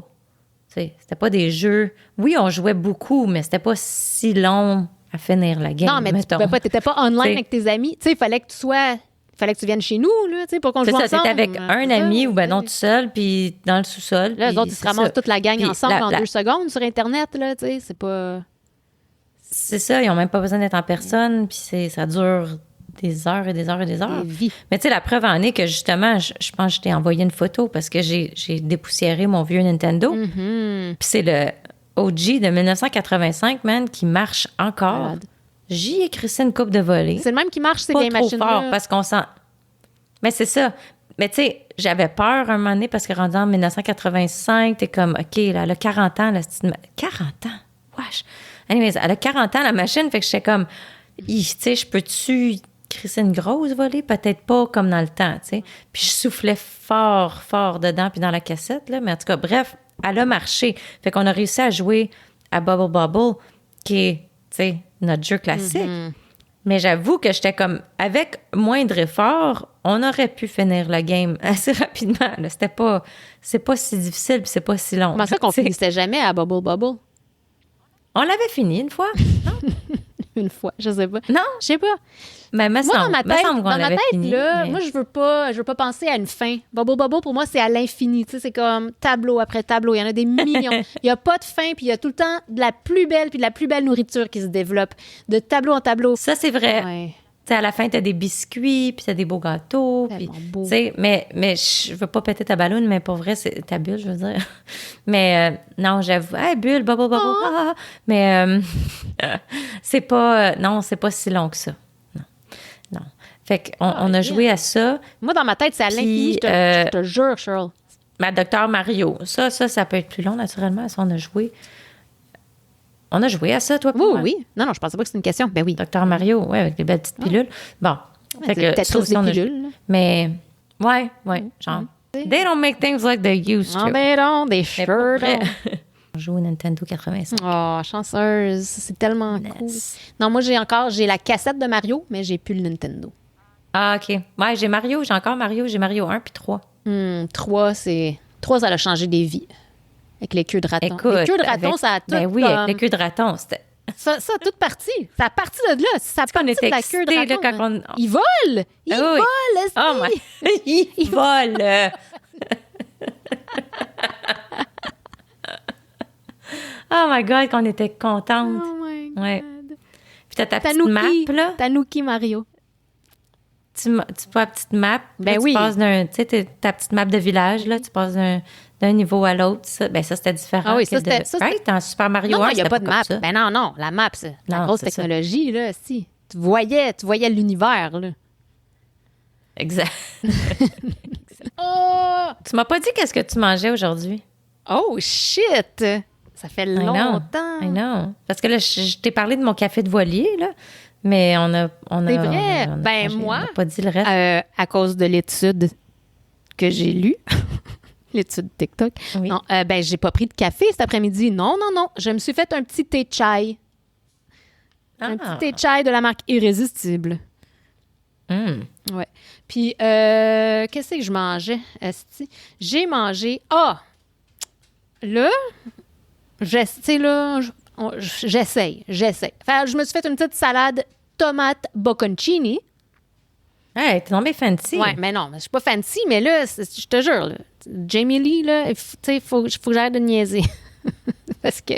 Tu sais, c'était pas des jeux... Oui, on jouait beaucoup, mais c'était pas si long à finir la game. Non, mais t'étais pas online avec tes amis. Tu sais, il fallait que tu viennes chez nous, là, tu sais, pour qu'on joue ensemble. C'est ça, t'étais avec un ami ou ben non, tout seul, puis dans le sous-sol. Là, les autres, ils se ramassent toute la gang puis ensemble en 2 secondes sur Internet, là, tu sais, c'est pas... C'est ça, ils ont même pas besoin d'être en personne, puis ça dure des heures et des heures et des heures. Mais tu sais, la preuve en est que, justement, je pense que je t'ai envoyé une photo parce que j'ai dépoussiéré mon vieux Nintendo. Mm-hmm. Puis c'est le OG de 1985, man, qui marche encore. J'y ai crissé une coupe de volée. C'est le même qui marche, ces pas vieilles trop machines-là. fort, parce qu'on sent... Mais c'est ça. Mais tu sais, j'avais peur un moment donné parce que rendu en 1985, t'es comme, OK, là, elle a 40 ans, la petite 40 ans? Wesh! Anyways, elle a 40 ans, la machine, fait que j'étais comme, tu sais, je peux-tu crisser une grosse volée? Peut-être pas comme dans le temps, tu sais. Puis je soufflais fort, fort dedans, puis dans la cassette, là. Mais en tout cas, bref, elle a marché. Fait qu'on a réussi à jouer à Bubble Bobble, qui est, tu sais, notre jeu classique. Mais j'avoue que j'étais comme, avec moindre effort, on aurait pu finir le game assez rapidement. Là. C'est pas si difficile puis c'est pas si long. Comment ça qu'on finissait jamais à Bubble Bubble? On l'avait fini une fois, non? Une fois, je sais pas. Non? Je sais pas. Mais Moi, dans ma tête, fini, là, mais... moi, je veux pas penser à une fin. Bubble Bubble, pour moi, c'est à l'infini. Tu sais, c'est comme tableau après tableau. Il y en a des millions. Il n'y a pas de fin, puis il y a tout le temps de la plus belle puis de la plus belle nourriture qui se développe. De tableau en tableau. Ça, c'est vrai. Ouais. Tu sais, à la fin, t'as des biscuits, puis t'as des beaux gâteaux. Puis, tu sais, mais je veux pas péter ta balloune, mais pour vrai, c'est ta bulle, je veux dire. Mais non, j'avoue, hey, bulle, bubble, bubble, mais c'est pas, non, c'est pas si long que ça. Non. Fait qu'on a joué à ça. Moi, dans ma tête, c'est à l'infini, je te jure, Cheryl. Ma Docteur Mario. Ça peut être plus long, naturellement. Ça, on a joué. On a joué à ça, toi, Oui, oui. Non, je pensais pas que c'était une question. Ben oui. Docteur Mario, oui, avec les belles petites pilules. Bon. Fait que ça aussi, des pilules. Mais, ouais, genre. They don't make things like they used to. Non, they don't. They sure don't. On joue au Nintendo 85. Oh, chanceuse. C'est tellement cool. Non, moi, j'ai la cassette de Mario, mais j'ai plus le Nintendo. Ah, OK. Ouais, j'ai encore Mario. J'ai Mario 1 puis 3. 3, ça a changé des vies. Avec les queues de raton. Écoute, les queues de raton, ça a tout... Ben oui, avec les queues de raton, c'était... Ça a tout parti. Ça a parti de là. Ça a parti de la queue de raton. Là, quand on... Ils volent! Ils volent! Oh my... Ils volent! Oh my God, qu'on était contente. Oh my God. Ouais. Puis t'as ta petite map, là. Tanuki Mario. Tu vois la petite map. Ben là, oui. Tu passes ta petite map de village, là. Tu passes d'un niveau à l'autre. Ça, c'était différent. Ah oui, ça, c'était... Right? Dans Super Mario 1, il n'y a pas de map. Ça. Ben non. La map, c'est la grosse technologie, ça. là, si. Tu voyais l'univers, là. Exact. Oh! Tu m'as pas dit qu'est-ce que tu mangeais aujourd'hui. Oh, shit! Ça fait longtemps. I know. Parce que là, je t'ai parlé de mon café de voilier, là. Mais on a c'est vrai. On n'a pas dit le reste. À cause de l'étude que j'ai lue, l'étude TikTok, oui. Non, j'ai pas pris de café cet après-midi. Non. Je me suis fait un petit thé chai. Un petit thé chai de la marque Irrésistible. Ouais. Puis, qu'est-ce que je mangeais? J'ai mangé... Ah! Là, j'essaye. Enfin, je me suis fait une petite salade tomate bocconcini. Hey, t'es tombé fancy. Ouais, mais non, je suis pas fancy, mais là, je te jure, là, Jamie Lee, là, tu sais, faut que j'arrête de niaiser. Parce que...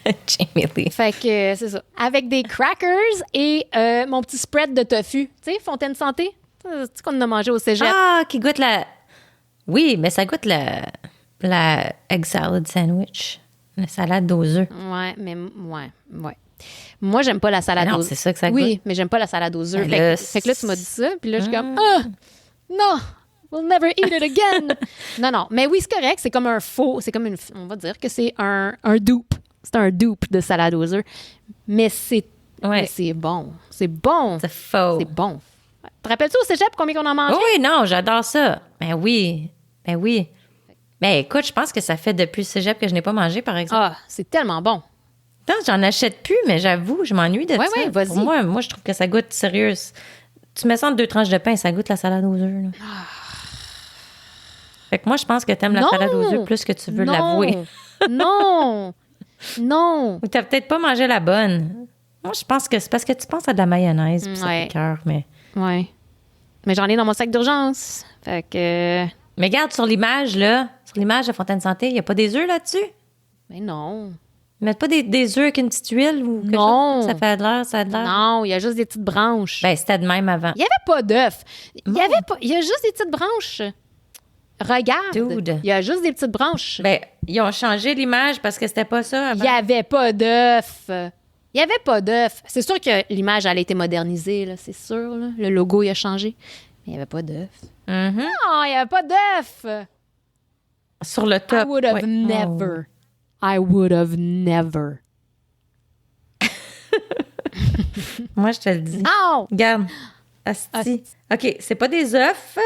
Jamie Lee. Fait que, c'est ça. Avec des crackers et mon petit spread de tofu. Tu sais, Fontaine Santé. Tu sais qu'on en a mangé au cégep. Ah, qui goûte la... Oui, mais ça goûte la egg salad sandwich. La salade aux œufs. Ouais, mais... Ouais. Moi, j'aime pas la salade aux œufs. Non, c'est ça que ça goûte. Oui, mais j'aime pas la salade aux œufs. Fait que là, tu m'as dit ça, puis là, je suis comme... Non! We'll never eat it again! Non. Mais oui, c'est correct. C'est comme un faux... C'est comme on va dire que c'est un dupe. C'est un dupe de salade aux œufs. Mais c'est bon. C'est bon. C'est faux. C'est bon. Te rappelles-tu au cégep combien qu'on en mangeait? Oui, non, j'adore ça. Ben oui. Ben écoute, je pense que ça fait depuis le cégep que je n'ai pas mangé, par exemple. Ah, c'est tellement bon. Non, j'en achète plus, mais j'avoue, je m'ennuie de ça. Oui, vas-y. Pour moi, je trouve que ça goûte sérieux. Tu mets ça entre 2 tranches de pain, ça goûte la salade aux œufs. Là. Fait que moi, je pense que t'aimes la salade aux œufs plus que tu veux l'avouer. Non! Ou t'as peut-être pas mangé la bonne. Moi, je pense que c'est parce que tu penses à de la mayonnaise puis ça t'écoeure, mais... Oui. Mais j'en ai dans mon sac d'urgence. Fait que... Mais regarde, sur l'image de Fontaine Santé, il n'y a pas des œufs là-dessus? Mais non. Ils mettent pas des œufs avec une petite huile ou quelque chose? Ça a de l'air? Non, il y a juste des petites branches. Ben, c'était de même avant. Il n'y avait pas d'œufs. Il y a juste des petites branches. Regarde. Dude. Il y a juste des petites branches. Ben, ils ont changé l'image parce que c'était pas ça avant. Il n'y avait pas d'œufs. Il n'y avait pas d'œufs. C'est sûr que l'image, elle a été modernisée, là, c'est sûr. Là. Le logo, il a changé. Il n'y avait pas d'œuf. Mm-hmm. Non, il n'y avait pas d'œuf. Sur le top. I would have ouais. never. I would have never. Moi, je te le dis. Oh! Regarde. Asti. OK, c'est pas des œufs,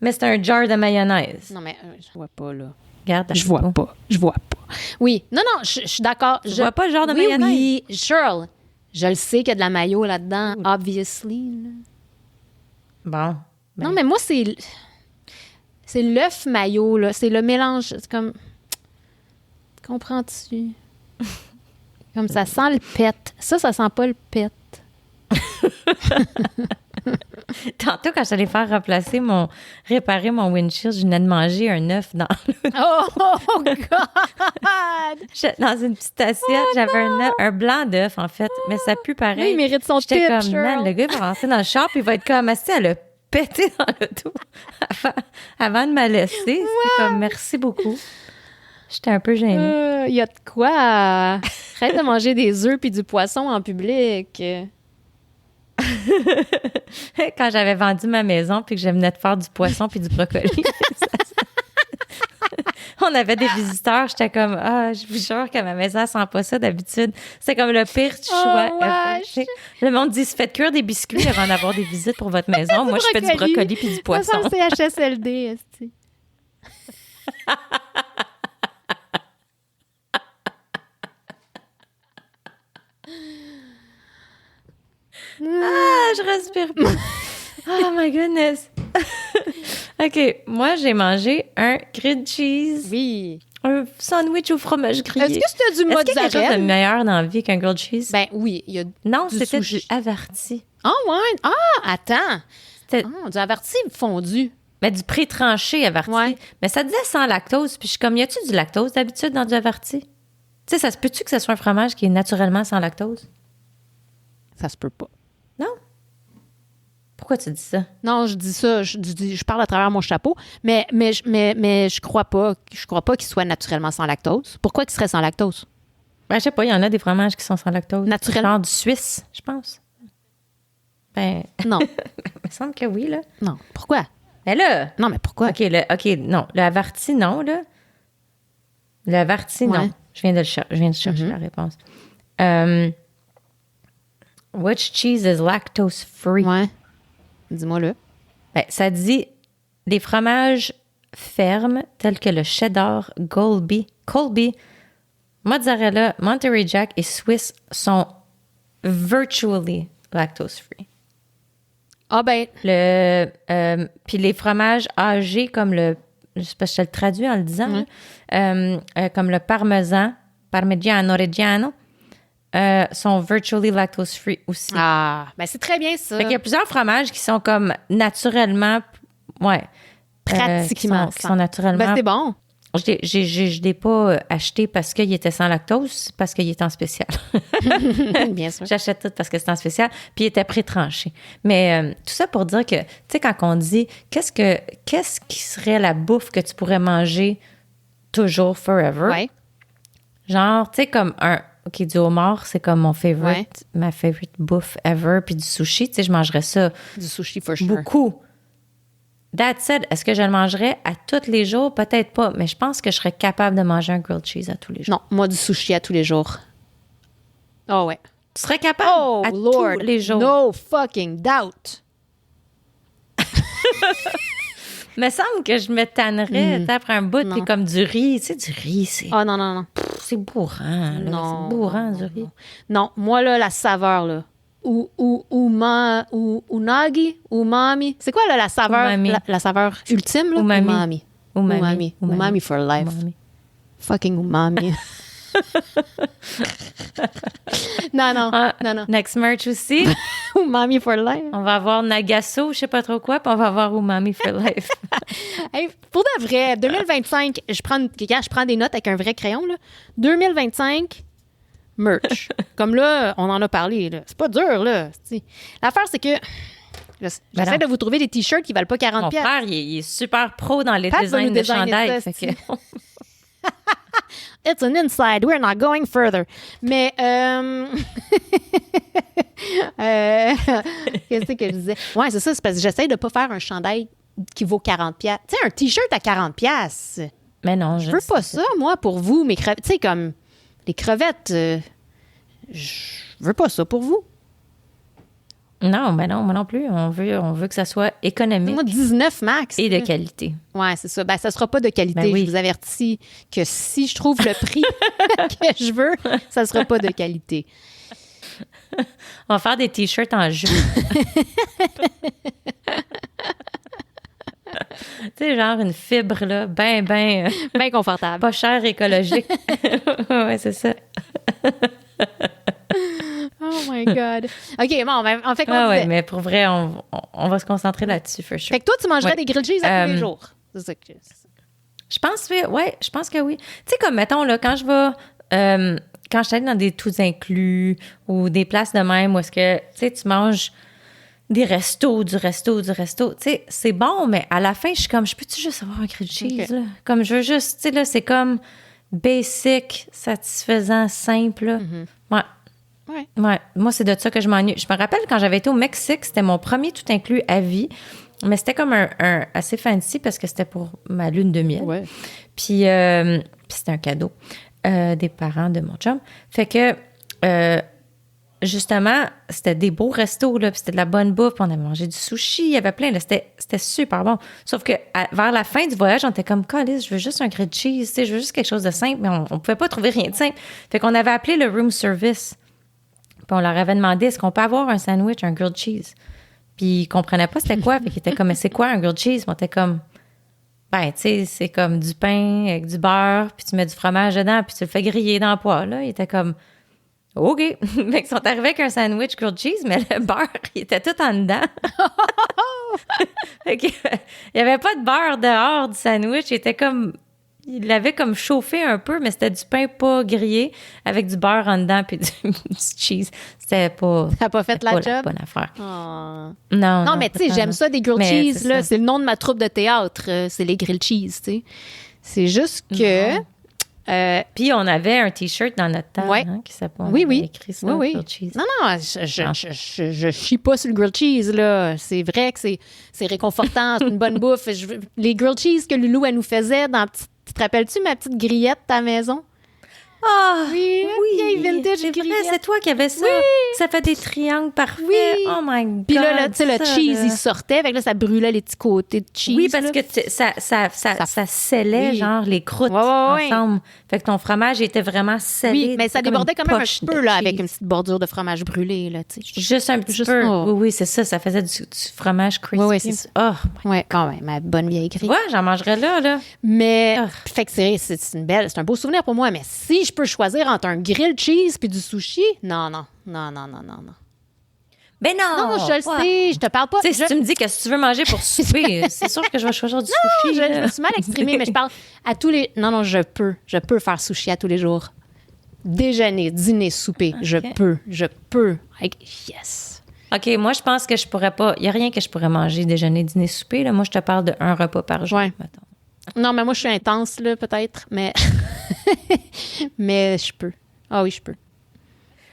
mais c'est un jar de mayonnaise. Non, mais je vois pas, là. Regarde. Je vois pas. Je vois pas. Oui. Non, je suis d'accord. Je vois pas le genre de oui, mayonnaise. Oui, Shirl. Je le sais qu'il y a de la mayo là-dedans, obviously. Là. Bon. Ben. Non, mais moi, c'est l'œuf mayo, là. C'est le mélange. C'est comme... Comprends-tu? Comme ça sent le pet. Ça sent pas le pet. Tantôt, quand j'allais réparer mon windshield, je venais de manger un œuf dans Oh God! dans une petite assiette. J'avais un blanc d'œuf, en fait, mais ça pue pareil. Oui, il mérite son J'étais tip, comme, Cheryl. man, le gars va rentrer dans le shop, il va être comme, assis, elle a pété dans le dos avant de me laisser. C'était comme, merci beaucoup. J'étais un peu gênée. Il y a de quoi? Arrête de manger des œufs puis du poisson en public. Quand j'avais vendu ma maison puis que je venais de faire du poisson puis du brocoli. On avait des visiteurs, j'étais comme je vous jure que ma maison ne sent pas ça d'habitude. C'est comme le pire choix. Wesh. Le monde dit, faites cuire des biscuits avant d'avoir des visites pour votre maison. Moi, je fais du brocoli puis du poisson. Ça, c'est HSLD, esti. Je respire pas. Oh my goodness. OK, moi, j'ai mangé un grilled cheese. Oui. Un sandwich au fromage grillé. Est-ce que c'était du Est-ce qu'il y a quelque chose de mozzarella? meilleur dans la vie qu'un grilled cheese? Ben oui, il y a non, du c'était sushi. du averti. Ah ouais? Ah, attends. C'était Du averti fondu. mais du pré-tranché averti. Ouais. Mais ça disait sans lactose. Puis je suis comme, y a-tu du lactose d'habitude dans du averti? Tu sais, ça se peut-tu que ce soit un fromage qui est naturellement sans lactose? Ça se peut pas. Non? Pourquoi tu dis ça? Non, je dis ça, je parle à travers mon chapeau, mais je crois pas qu'il soit naturellement sans lactose. Pourquoi qu'il serait sans lactose? Ben, je sais pas, il y en a des fromages qui sont sans lactose. Naturellement. Genre du Suisse, je pense. Ben, Non. il me semble que oui, là. Non. Pourquoi? Mais là... Non, mais pourquoi? OK, non. Le averti, non, là. Le averti, non. Ouais. Je viens de chercher la réponse. Which cheese is lactose free? Ouais. Dis-moi là. Ben, ça dit des fromages fermes tels que le cheddar, Colby, mozzarella, Monterey Jack et Swiss sont virtually lactose free. Ah ben, Puis les fromages âgés comme je sais pas si je le traduis en le disant, comme le Parmigiano Reggiano, sont virtually lactose free aussi. ben c'est très bien ça. Fait qu'il y a plusieurs fromages qui sont comme naturellement, Pratiquement qui sont naturellement. Ben c'est bon. Je l'ai pas acheté parce qu'il était sans lactose, parce qu'il était en spécial. Bien sûr. J'achète tout parce que c'était en spécial, puis il était pré-tranché. Mais tout ça pour dire que, tu sais, quand on dit qu'est-ce qui serait la bouffe que tu pourrais manger toujours, forever? Ouais. Genre, tu sais, comme du homard, c'est comme ma favorite bouffe ever, puis du sushi, tu sais, je mangerais ça. Du sushi for sure. Beaucoup. That said, est-ce que je le mangerais à tous les jours? Peut-être pas, mais je pense que je serais capable de manger un grilled cheese à tous les jours. Non, moi du sushi à tous les jours. Oh ouais. Tu serais capable à Lord, tous les jours. no fucking doubt. Il me semble que je me tannerais après un bout, puis comme du riz. Tu sais, du riz, c'est... Ah non. C'est bourrant, là. Non, C'est bourrant, du riz. Non, moi là, la saveur là. Umami. C'est quoi là, la saveur? Umami. La saveur ultime là? Umami. Umami for life. Umami. Fucking umami. non. Next merch aussi. Umami for life. On va avoir Nagaso, je sais pas trop quoi, puis on va avoir Umami for life. Hey, pour de vrai, 2025, je prends des notes avec un vrai crayon là. 2025 merch. Comme là, on en a parlé là. C'est pas dur là. T'sais. L'affaire c'est que j'essaie de vous trouver des t-shirts qui valent pas 40$. Mon frère, il est super pro dans les Pat va designs nous de designer chandail. ça, Fait que... It's an inside. We're not going further. Mais Qu'est-ce que je disais? Ouais, c'est ça. C'est parce que j'essaie de pas faire un chandail qui vaut 40$. Tu sais, un T-shirt à 40$. Mais non, je veux pas ça, moi, pour vous. Mes crevettes, tu sais, comme les crevettes, je veux pas ça pour vous. Non, ben non, moi non plus. On veut que ça soit économique. Moi, 19 max. Et de qualité. Ouais, c'est ça. Ben, ça sera pas de qualité. Ben oui. Je vous avertis que si je trouve le prix que je veux, ça sera pas de qualité. On va faire des T-shirts en jupe. Tu sais, genre une fibre, là, ben confortable. Pas cher, écologique. Ouais, c'est ça. Oh my God. OK, bon, ben, on fait quoi? Ouais, mais pour vrai, on va se concentrer là-dessus, for sure. Fait que toi, tu mangerais des grilled cheese à tous les jours. C'est ça que je pense que oui. Tu sais, comme, mettons, là, quand je vais... quand je suis allée dans des tous inclus ou des places de même où est-ce que, tu sais, tu manges du resto. Tu sais, c'est bon, mais à la fin, je suis comme, je peux-tu juste avoir un grilled cheese, là? Comme, je veux juste, tu sais, là, c'est comme basic, satisfaisant, simple, là. Ouais. Ouais. Moi, c'est de ça que je m'ennuie. Je me rappelle quand j'avais été au Mexique, c'était mon premier tout inclus à vie, mais c'était comme un assez fancy parce que c'était pour ma lune de miel. Ouais. Puis c'était un cadeau des parents de mon chum. Fait que, justement, c'était des beaux restos, là, puis c'était de la bonne bouffe. On avait mangé du sushi, il y avait plein, là, c'était super bon. Sauf que vers la fin du voyage, on était comme, Calisse, je veux juste un grilled cheese, tu sais, je veux juste quelque chose de simple, mais on pouvait pas trouver rien de simple. Fait qu'on avait appelé le room service. Puis on leur avait demandé, est-ce qu'on peut avoir un sandwich, un grilled cheese? Puis ils comprenaient pas c'était quoi. Fait qu'ils étaient comme, mais c'est quoi un grilled cheese? On était comme, ben, tu sais, c'est comme du pain avec du beurre, puis tu mets du fromage dedans, puis tu le fais griller dans le poêle, là. Ils étaient comme, OK. Fait qu'ils sont arrivés avec un sandwich grilled cheese, mais le beurre, il était tout en dedans. Fait qu'il y avait pas de beurre dehors du sandwich. Il l'avait comme chauffé un peu, mais c'était du pain pas grillé avec du beurre en dedans puis du cheese. C'était pas... Ça n'a pas fait la job? Bonne affaire. Oh. Non, mais tu sais, j'aime ça des grilled cheese, là. C'est le nom de ma troupe de théâtre. C'est les grilled cheese, tu sais. C'est juste que... Puis on avait un T-shirt dans notre temps qui s'appelait... Oui. Écrit ça, oui. grilled cheese. Non, je chie pas sur le grilled cheese, là. C'est vrai que c'est réconfortant, c'est une bonne bouffe. Les grilled cheese que Loulou, elle nous faisait dans... Tu te rappelles-tu ma petite grillette à ta maison? Ah, oui, vintage c'est vrai, grillette. c'est toi qui avais ça. Oui. Ça fait des triangles parfaits. Oui. Oh my God. Puis là, tu sais, le cheese, il sortait. Fait que là, ça brûlait les petits côtés de cheese. Oui, parce que ça scellait, genre, les croûtes ensemble. Fait que ton fromage était vraiment scellé. Oui, mais ça débordait quand même un petit peu, là, avec une petite bordure de fromage brûlé, là, tu sais. Juste un petit peu. Oh. Oui, c'est ça. Ça faisait du fromage crispy. Oui, c'est ça. Oui, quand même, ma bonne vieille grille. Ouais, j'en mangerais là. Mais, fait que c'est un beau souvenir pour moi. Mais si je peux choisir entre un grilled cheese puis du sushi, non. Ben non! Non, je le sais, je te parle pas. Tu sais, si tu me dis que si tu veux manger pour souper, c'est sûr que je vais choisir du sushi. Je me suis mal exprimée, mais je parle à tous les... Non, je peux faire sushi à tous les jours. Déjeuner, dîner, souper, okay. je peux. Yes! OK, moi, je pense que je pourrais pas... Il n'y a rien que je pourrais manger, déjeuner, dîner, souper. Là. Moi, je te parle de 1 repas par jour, mettons. Non, mais moi, je suis intense, là, peut-être, mais... mais je peux. Ah oui, je peux.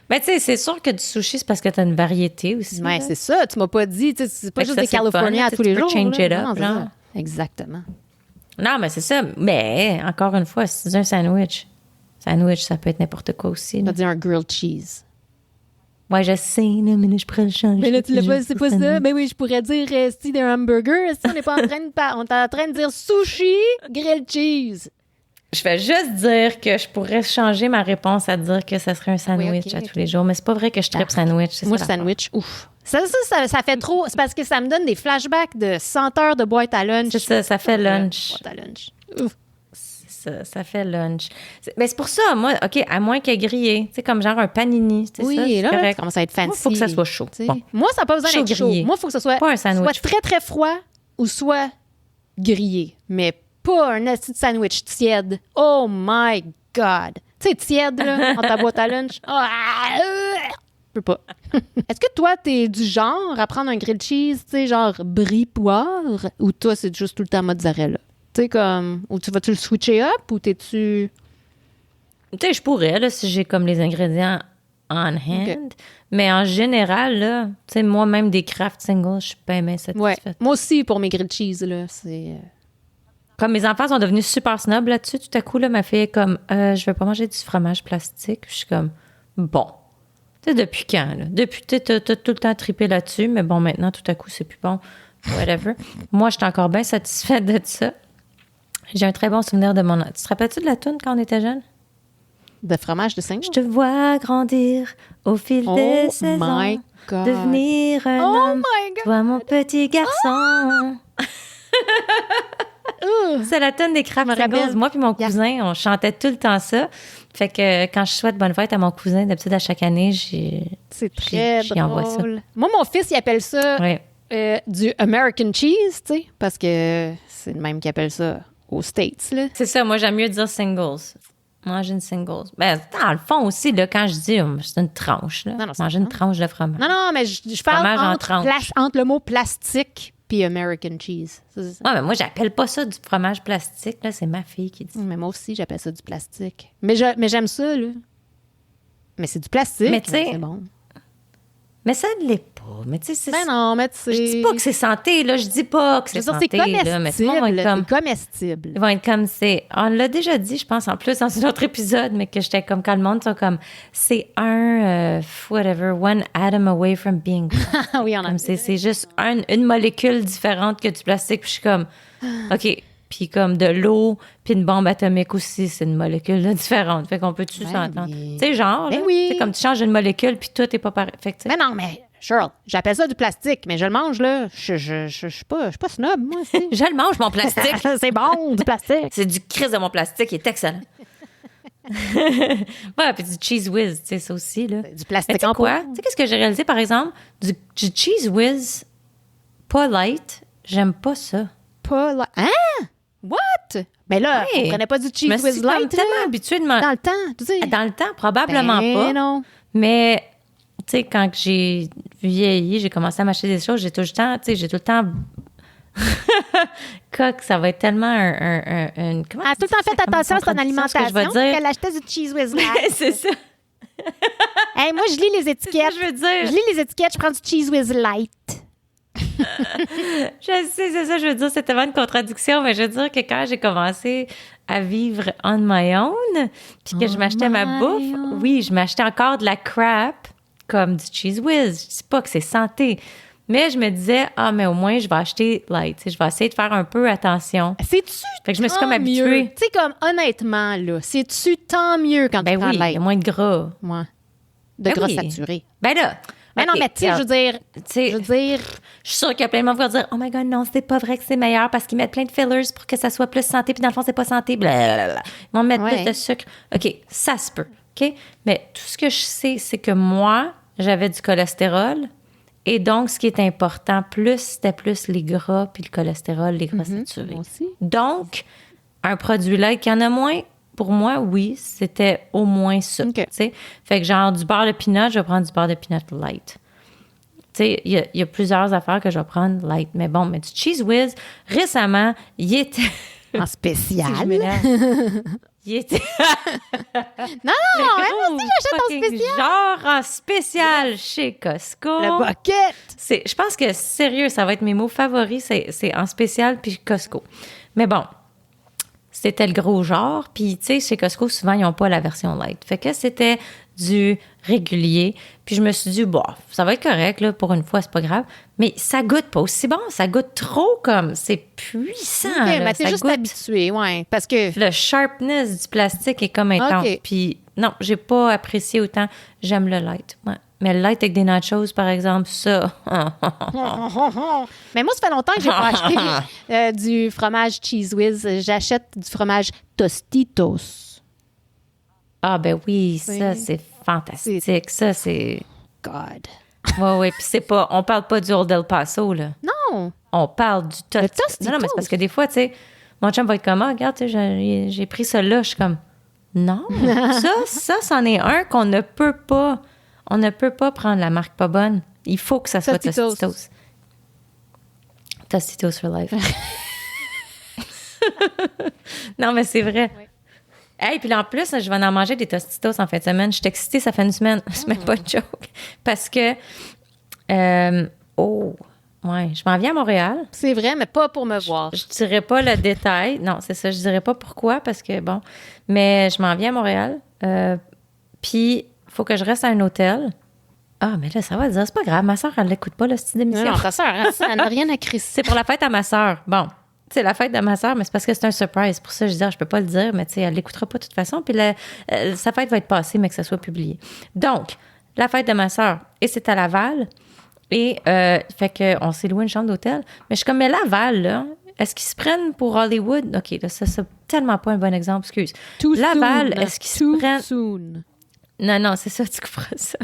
Ben, tu sais, c'est sûr que du sushi, c'est parce que tu as une variété aussi. Oui, c'est ça. Tu m'as pas dit, c'est pas juste des Californiens à tous les jours. Change it up, genre. Exactement. Non, mais c'est ça. Mais, encore une fois, c'est un sandwich. Sandwich, ça peut être n'importe quoi aussi. Tu vas dire un grilled cheese. Ouais, je sais, là, mais là, je pourrais le changer. Mais là, tu l'as pas, c'est pas ça. Ben oui, je pourrais dire, si des hamburgers, si on n'est pas en train on est en train de dire sushi, grilled cheese. Je vais juste dire que je pourrais changer ma réponse à dire que ça serait un sandwich à tous les jours. Mais c'est pas vrai que je tripe sandwich. Moi, sandwich, ouf. Ça fait trop. C'est parce que ça me donne des flashbacks de senteurs de boîte à lunch. C'est ça fait lunch. Boîte à lunch. Ouf. Ça fait lunch. Mais c'est pour ça, moi, OK, à moins qu'elle grillé. Tu sais, comme genre un panini. Oui, là, ça commence à être fancy. Il faut que ça soit chaud. Bon. Moi, ça n'a pas besoin d'être chaud. Moi, il faut que ça soit soit très, très froid ou soit grillé. Mais pas un acide sandwich tiède. Oh my God! Tu sais, tiède, là, dans ta boîte à lunch. Je peux pas. Est-ce que toi, t'es du genre à prendre un grilled cheese, tu sais, genre brie poire, ou toi, c'est juste tout le temps mozzarella? Tu sais, comme, ou vas-tu le switcher up, ou t'es-tu... Tu sais, je pourrais, là, si j'ai comme les ingrédients on hand. Mais en général, là, tu sais, moi-même, des Kraft Singles, je suis pas bien satisfaite. Ouais. Moi aussi, pour mes grilled cheese, là, c'est... Comme mes enfants sont devenus super snobs là-dessus, tout à coup, là, ma fille est comme, je vais pas manger du fromage plastique. Puis je suis comme, bon. Tu sais, depuis quand, là? Depuis, tu as tout le temps trippé là-dessus, mais bon, maintenant, tout à coup, c'est plus bon. Whatever. Moi, j'étais encore bien satisfaite de ça. J'ai un très bon souvenir de mon... Tu te rappelles-tu de la toune quand on était jeune? De fromage de single? Je te vois grandir au fil des saisons. My God. Devenir un homme. My God. Toi, mon petit garçon. C'est la tonne des Kraft Singles. Moi puis mon cousin, on chantait tout le temps ça. Fait que quand je souhaite bonne fête à mon cousin, d'habitude, à chaque année, c'est très j'y envoie ça. Moi, mon fils, il appelle ça du American cheese, tu sais, parce que c'est le même qui appelle ça aux States, là. C'est ça, moi, j'aime mieux dire singles. Manger une singles. Ben, dans le fond aussi, là, quand je dis, c'est une tranche, là. Non, manger une tranche de fromage. Non, mais je parle entre le mot plastique puis American cheese. Ouais, mais moi, j'appelle pas ça du fromage plastique, là. C'est ma fille qui dit. Mais moi aussi, j'appelle ça du plastique. Mais j'aime ça, là. Mais c'est du plastique. Mais tu sais, c'est bon. Mais ça ne l'est pas. Mais tu sais, c'est... Ben non, mais tu sais... Je dis pas que c'est santé, là. Je dis pas que c'est santé, c'est comestible, là. Mais c'est comestible. Ils vont être comme On l'a déjà dit, je pense, en plus, dans un autre épisode, mais que j'étais comme quand le monde sont comme... C'est whatever, one atom away from being... Oui, on a... C'est juste une molécule différente que du plastique. Puis je suis comme... OK. Puis comme de l'eau, puis une bombe atomique aussi, c'est une molécule là, différente. Fait qu'on peut-tu s'entendre? Tu sais, genre, c'est comme tu changes une molécule, puis tout est pas pareil. Fait que, mais non, mais Cheryl, j'appelle ça du plastique, mais je le mange, là. Je suis pas snob, moi. Je le mange, mon plastique. C'est bon, du plastique. C'est du crise de mon plastique, il est excellent. Ouais, puis du Cheese Whiz, tu sais, ça aussi, là. Du plastique en quoi? Tu sais, qu'est-ce que j'ai réalisé, par exemple? Du Cheese Whiz, pas light, j'aime pas ça. Pas light. Hein? What? Mais là, on connaît pas du Cheese Whiz light. Je suis tellement habituée de manger. Dans le temps, tu sais. Dans le temps, probablement pas. Non. Mais, tu sais, quand j'ai vieilli, j'ai commencé à m'acheter des choses, j'ai tout le temps... Coq, ça va être tellement un comment tout le temps fait attention à son alimentation. Qu'elle achetait du Cheese Whiz light. C'est ça. Hey, moi, je lis les étiquettes. Je veux dire. Je lis les étiquettes, je prends du Cheese Whiz light. Je sais, c'est ça, je veux dire, c'est tellement une contradiction, mais je veux dire que quand j'ai commencé à vivre on my own, puis que je m'achetais ma bouffe, oui, je m'achetais encore de la crap, comme du Cheese Whiz. Je dis pas que c'est santé, mais je me disais, mais au moins, je vais acheter light, je vais essayer de faire un peu attention. C'est-tu fait que je me suis comme habituée. Tu sais, comme, honnêtement, là, c'est-tu tant mieux quand tu prends light? Il y a moins de gras. Ouais. De gras saturé. Ben là... Mais non, mais tu sais, je veux dire... Je suis sûre qu'il y a plein de monde qui vont dire « Oh my God, non, c'est pas vrai que c'est meilleur parce qu'ils mettent plein de fillers pour que ça soit plus santé, puis dans le fond, c'est pas santé. Blablabla. Ils vont mettre plus de sucre. » OK, ça se peut. OK? Mais tout ce que je sais, c'est que moi, j'avais du cholestérol. Et donc, ce qui est important, c'était plus les gras puis le cholestérol, les gras saturés. Moi aussi. Donc, un produit light qui en a moins... Pour moi, oui, c'était au moins ça. Okay. Fait que genre du beurre de peanut, je vais prendre du beurre de peanut light. Il y a plusieurs affaires que je vais prendre light. Mais bon, mais du Cheese Whiz, récemment, il était... En spécial? Il était... non, moi aussi, j'achète en spécial. Genre en spécial chez Costco. Le bucket! Je pense que, sérieux, ça va être mes mots favoris, c'est en spécial puis Costco. Mais bon... C'était le gros genre. Puis, tu sais, chez Costco, souvent, ils n'ont pas la version light. Fait que c'était du régulier. Puis je me suis dit, ça va être correct, là, pour une fois, c'est pas grave. Mais ça goûte pas aussi bon. Ça goûte trop comme... C'est puissant. OK, mais t'es juste habitué, ouais. Parce que... Le sharpness du plastique est comme intense. Okay. Puis non, j'ai pas apprécié autant. J'aime le light, ouais. Mais le light avec des nachos, par exemple, ça... Mais moi, ça fait longtemps que j'ai pas acheté du fromage Cheese Whiz. J'achète du fromage Tostitos. Ah ben oui, ça, c'est fantastique. Ça, c'est... God. Oui, puis c'est pas... On parle pas du Old El Paso, là. Non. On parle du Tostitos. Non, mais c'est parce que des fois, tu sais, mon chum va être comme, regarde, j'ai pris ça là. Je suis comme, non. ça, c'en est un qu'on ne peut pas... On ne peut pas prendre la marque pas bonne. Il faut que ça soit Tostitos. Tostitos for life. Non, mais c'est vrai. Hey, puis là, en plus, je vais en manger des Tostitos en fin de semaine. Je suis excitée, ça fait une semaine. C'est même pas de joke. Parce que... ouais, je m'en viens à Montréal. C'est vrai, mais pas pour me voir. Je dirais pas le détail. Non, c'est ça. Je dirais pas pourquoi, parce que, bon... Mais je m'en viens à Montréal. Puis, il faut que je reste à un hôtel. Ah, mais là, ça va dire, c'est pas grave. Ma soeur, elle l'écoute pas, le style d'émission. Non, ta soeur, elle n'a rien à crisser. C'est pour la fête à ma soeur. Bon, c'est la fête de ma soeur, mais c'est parce que c'est un surprise. Pour ça, je dis, je peux pas le dire, mais tu sais, elle l'écoutera pas de toute façon. Puis sa fête va être passée, mais que ça soit publié. Donc, la fête de ma soeur, et c'est à Laval. Et fait qu'on s'est loué une chambre d'hôtel. Mais je suis comme, mais Laval, là, est-ce qu'ils se prennent pour Hollywood? OK, là, ça, c'est tellement pas un bon exemple, excuse. Laval, est-ce qu'ils se prennent... Soon. Non, c'est ça, tu couperas ça.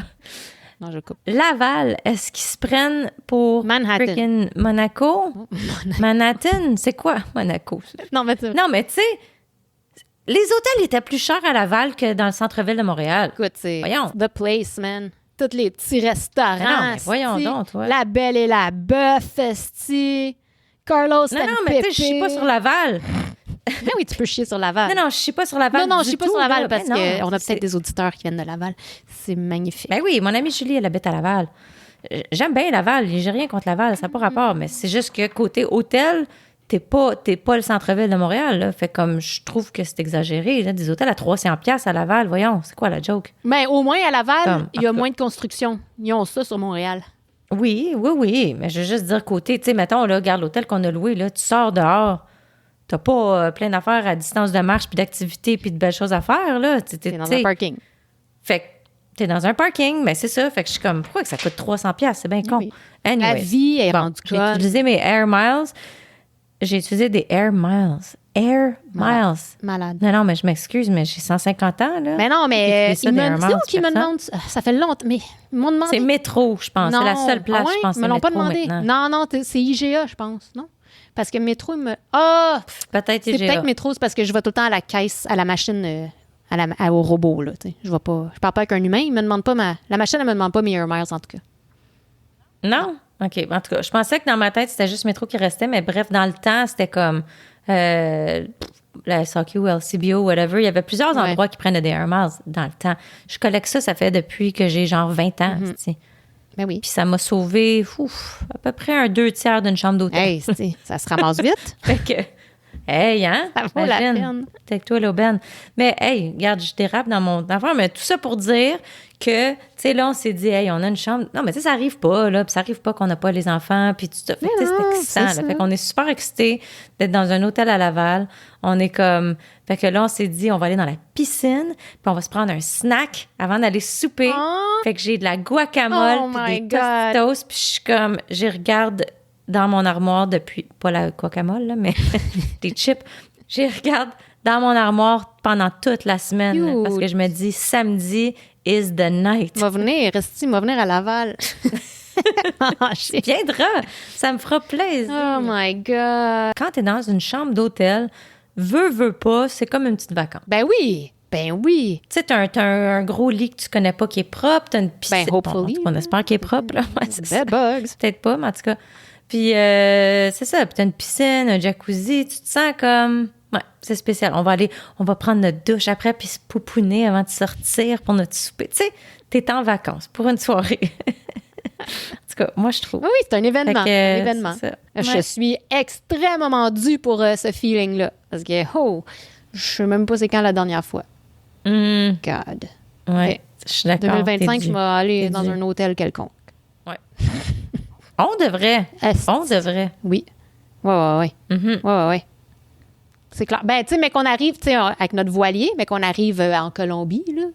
Non, je coupe. Laval, est-ce qu'ils se prennent pour Manhattan. freaking Monaco? Manhattan, c'est quoi Monaco? Non, mais tu sais, les hôtels étaient plus chers à Laval que dans le centre-ville de Montréal. Écoute, c'est Voyons. the place, man. Tous les petits restaurants. Non, mais voyons donc, toi. La Belle et la Bœuf, esti. Carlos Non, mais tu sais, je suis pas sur Laval. Mais oui, tu peux chier sur Laval. Non, je suis pas sur Laval. Non, je suis pas sur Laval parce qu'on a c'est... peut-être des auditeurs qui viennent de Laval. C'est magnifique. Ben oui, mon amie Julie, elle habite à Laval. J'aime bien Laval. J'ai rien contre Laval, ça n'a pas rapport. Mais c'est juste que côté hôtel, t'es pas le centre-ville de Montréal. Là. Fait comme je trouve que c'est exagéré. Là, des hôtels à 300$ à Laval, voyons, c'est quoi la joke? Mais au moins, à Laval, il y a moins de construction. Ils ont ça sur Montréal. Oui. Mais je veux juste dire côté, tu sais, mettons, là, regarde l'hôtel qu'on a loué, là, tu sors dehors. T'as pas plein d'affaires à distance de marche, puis d'activités, puis de belles choses à faire, là. T'es dans un parking. Fait que t'es dans un parking, mais c'est ça. Fait que je suis comme, pourquoi que ça coûte 300$? C'est bien con. Oui. Anyways, la vie est rendue j'ai utilisé mes Air Miles. J'ai utilisé des Air Miles. Air Miles. Malade. Non, mais je m'excuse, mais j'ai 150 ans, là. Mais non, mais c'est qui me demande... Ça fait longtemps, mais ils m'ont demandé... C'est Métro, je pense. C'est la seule place, je pense. Ils me l'ont pas demandé. Maintenant. Non, c'est IGA, je pense, non? Parce que Métro, peut-être c'est peut-être Métro, c'est parce que je vais tout le temps à la caisse, à la machine, au robot, là, tu sais. Je parle pas avec un humain, il me demande pas la machine, elle me demande pas mes Air Miles, en tout cas. Non? OK. En tout cas, je pensais que dans ma tête, c'était juste Métro qui restait, mais bref, dans le temps, c'était comme la SAQ ou LCBO, whatever. Il y avait plusieurs endroits qui prennent des Air Miles dans le temps. Je collecte ça fait depuis que j'ai genre 20 ans, tu sais. Ben oui. Puis ça m'a sauvé à peu près un 2/3 d'une chambre d'hôtel. Hey, ça se ramasse vite. Fait que, hey, hein? Ça vaut la peine. Take-toi l'aubaine. Mais, hey, regarde, je dérape dans mon affaire, mais tout ça pour dire que, tu sais, là, on s'est dit, hey, on a une chambre. Non, mais tu sais, ça arrive pas, là. Puis ça arrive pas qu'on n'a pas les enfants. Puis tout ça. Fait que, tu sais, c'est excitant, là. Fait qu'on est super excités d'être dans un hôtel à Laval. On est comme. Fait que là, on s'est dit, on va aller dans la piscine. Puis on va se prendre un snack avant d'aller souper. Oh. Fait que j'ai de la guacamole. Puis des Tostitos. Puis je suis comme, j'y regarde dans mon armoire depuis. Pas la guacamole, là, mais des chips. J'y regarde dans mon armoire pendant toute la semaine. Huge. Parce que je me dis, samedi is the night. Va venir à Laval. Viendra. Ça me fera plaisir. Oh my God. Quand t'es dans une chambre d'hôtel, veux pas, c'est comme une petite vacance. Ben oui. Tu sais, t'as un gros lit que tu connais pas qui est propre, t'as une piscine. Ben, hopefully. On espère qu'il est propre, là. Ouais, c'est ça. Bugs. Peut-être pas, mais en tout cas. Puis, c'est ça. Puis, t'as une piscine, un jacuzzi. Tu te sens comme... Ouais, c'est spécial. On va prendre notre douche après puis se pouponner avant de sortir pour notre souper. Tu sais, t'es en vacances pour une soirée. En tout cas, moi, je trouve. Oui, c'est un événement. Je suis extrêmement due pour ce feeling-là. Parce que, je sais même pas c'est quand la dernière fois. God. Ouais, je suis d'accord. 2025, je vais aller dans un hôtel quelconque. Ouais. On devrait. Oui. Ouais. Ouais. C'est clair. Ben, tu sais, mais qu'on arrive, tu sais, avec notre voilier, mais qu'on arrive en Colombie, là.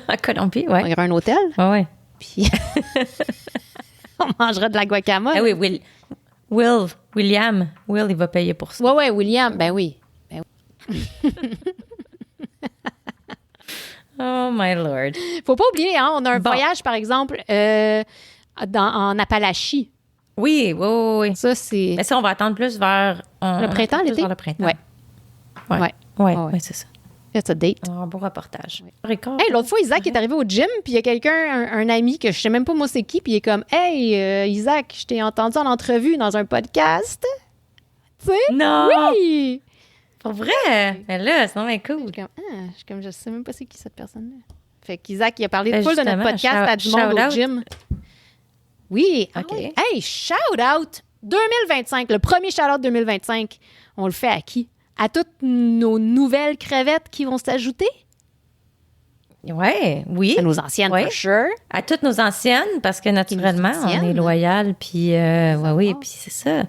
En Colombie, ouais. On ira à un hôtel. Ouais. Puis, on mangera de la guacamole. Ah oui, William, il va payer pour ça. Ouais, William, ben oui. Oh, my Lord. Faut pas oublier, hein, on a un voyage, par exemple, en Appalachie. Oui. Ça, c'est... Mais ça, on va attendre plus vers... le printemps, l'été? Vers le printemps. Ouais, c'est ça. It's a date. Un beau reportage. Hey, l'autre fois, Isaac est arrivé au gym, puis il y a quelqu'un, un ami que je sais même pas moi c'est qui, puis il est comme, hey, Isaac, je t'ai entendu en entrevue dans un podcast. Tu sais? Non! Oui! Pour vrai? Mais là, c'est vraiment cool. Je sais même pas c'est qui cette personne-là. Fait qu'Isaac, il a parlé de full de notre podcast à du monde au gym. Oui. OK. Hey, shout-out 2025. Le premier shout-out 2025. On le fait à qui? À toutes nos nouvelles crevettes qui vont s'ajouter? Oui. À nos anciennes, for sure. À toutes nos anciennes, parce que naturellement, on est loyal, puis puis c'est ça.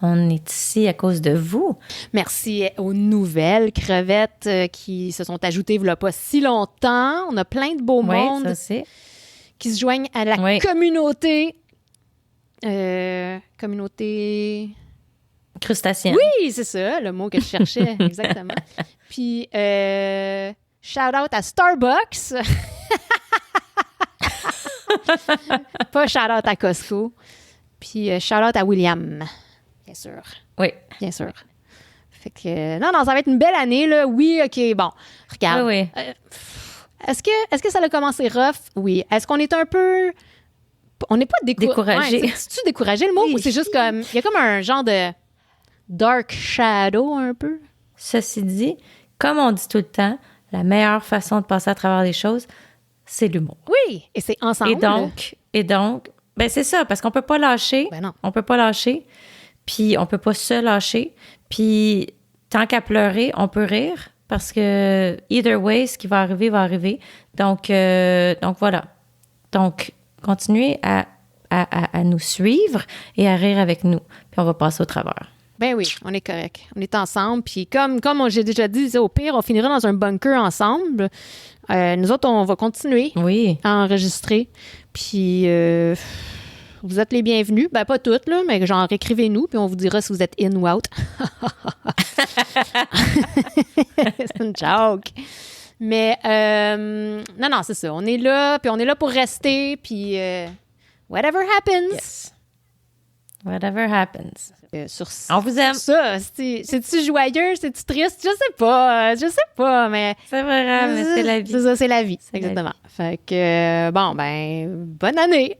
On est ici à cause de vous. Merci aux nouvelles crevettes qui se sont ajoutées il n'y a pas si longtemps. On a plein de beaux mondes qui se joignent à la communauté. Communauté... Crustacienne. Oui, c'est ça, le mot que je cherchais, exactement. Puis, shout-out à Starbucks. Pas shout-out à Costco. Puis, shout-out à William. Bien sûr. Oui. Bien sûr. Fait que, non, ça va être une belle année, là. Oui, OK, bon. Regarde. Oui. Est-ce que ça a commencé rough? Oui. Est-ce qu'on est un peu... On n'est pas découragé. Ouais, c'est-tu découragé, le mot? Ou c'est juste comme... Il y a comme un genre de dark shadow, un peu? Ceci dit, comme on dit tout le temps, la meilleure façon de passer à travers les choses, c'est l'humour. Oui, et c'est ensemble. Et donc, ben c'est ça, parce qu'on peut pas lâcher. Ben non. On peut pas lâcher. Puis on peut pas se lâcher. Puis tant qu'à pleurer, on peut rire parce que either way, ce qui va arriver, va arriver. Donc voilà. Donc, continuez à nous suivre et à rire avec nous. Puis on va passer au travers. Ben oui, on est correct. On est ensemble. Puis comme j'ai déjà dit, au pire, on finira dans un bunker ensemble. Nous autres, on va continuer à enregistrer. Puis vous êtes les bienvenus. Ben pas toutes, là, mais genre écrivez-nous, puis on vous dira si vous êtes in ou out. C'est une joke. Mais non, c'est ça. On est là, puis on est là pour rester, puis whatever happens. Yes. Whatever happens. On vous aime. Ça, c'est-tu joyeux? C'est-tu triste? Je sais pas, mais... C'est vrai, mais c'est la vie. C'est ça, c'est la vie, exactement. Fait que, bon, ben, bonne année!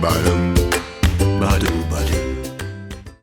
Badum,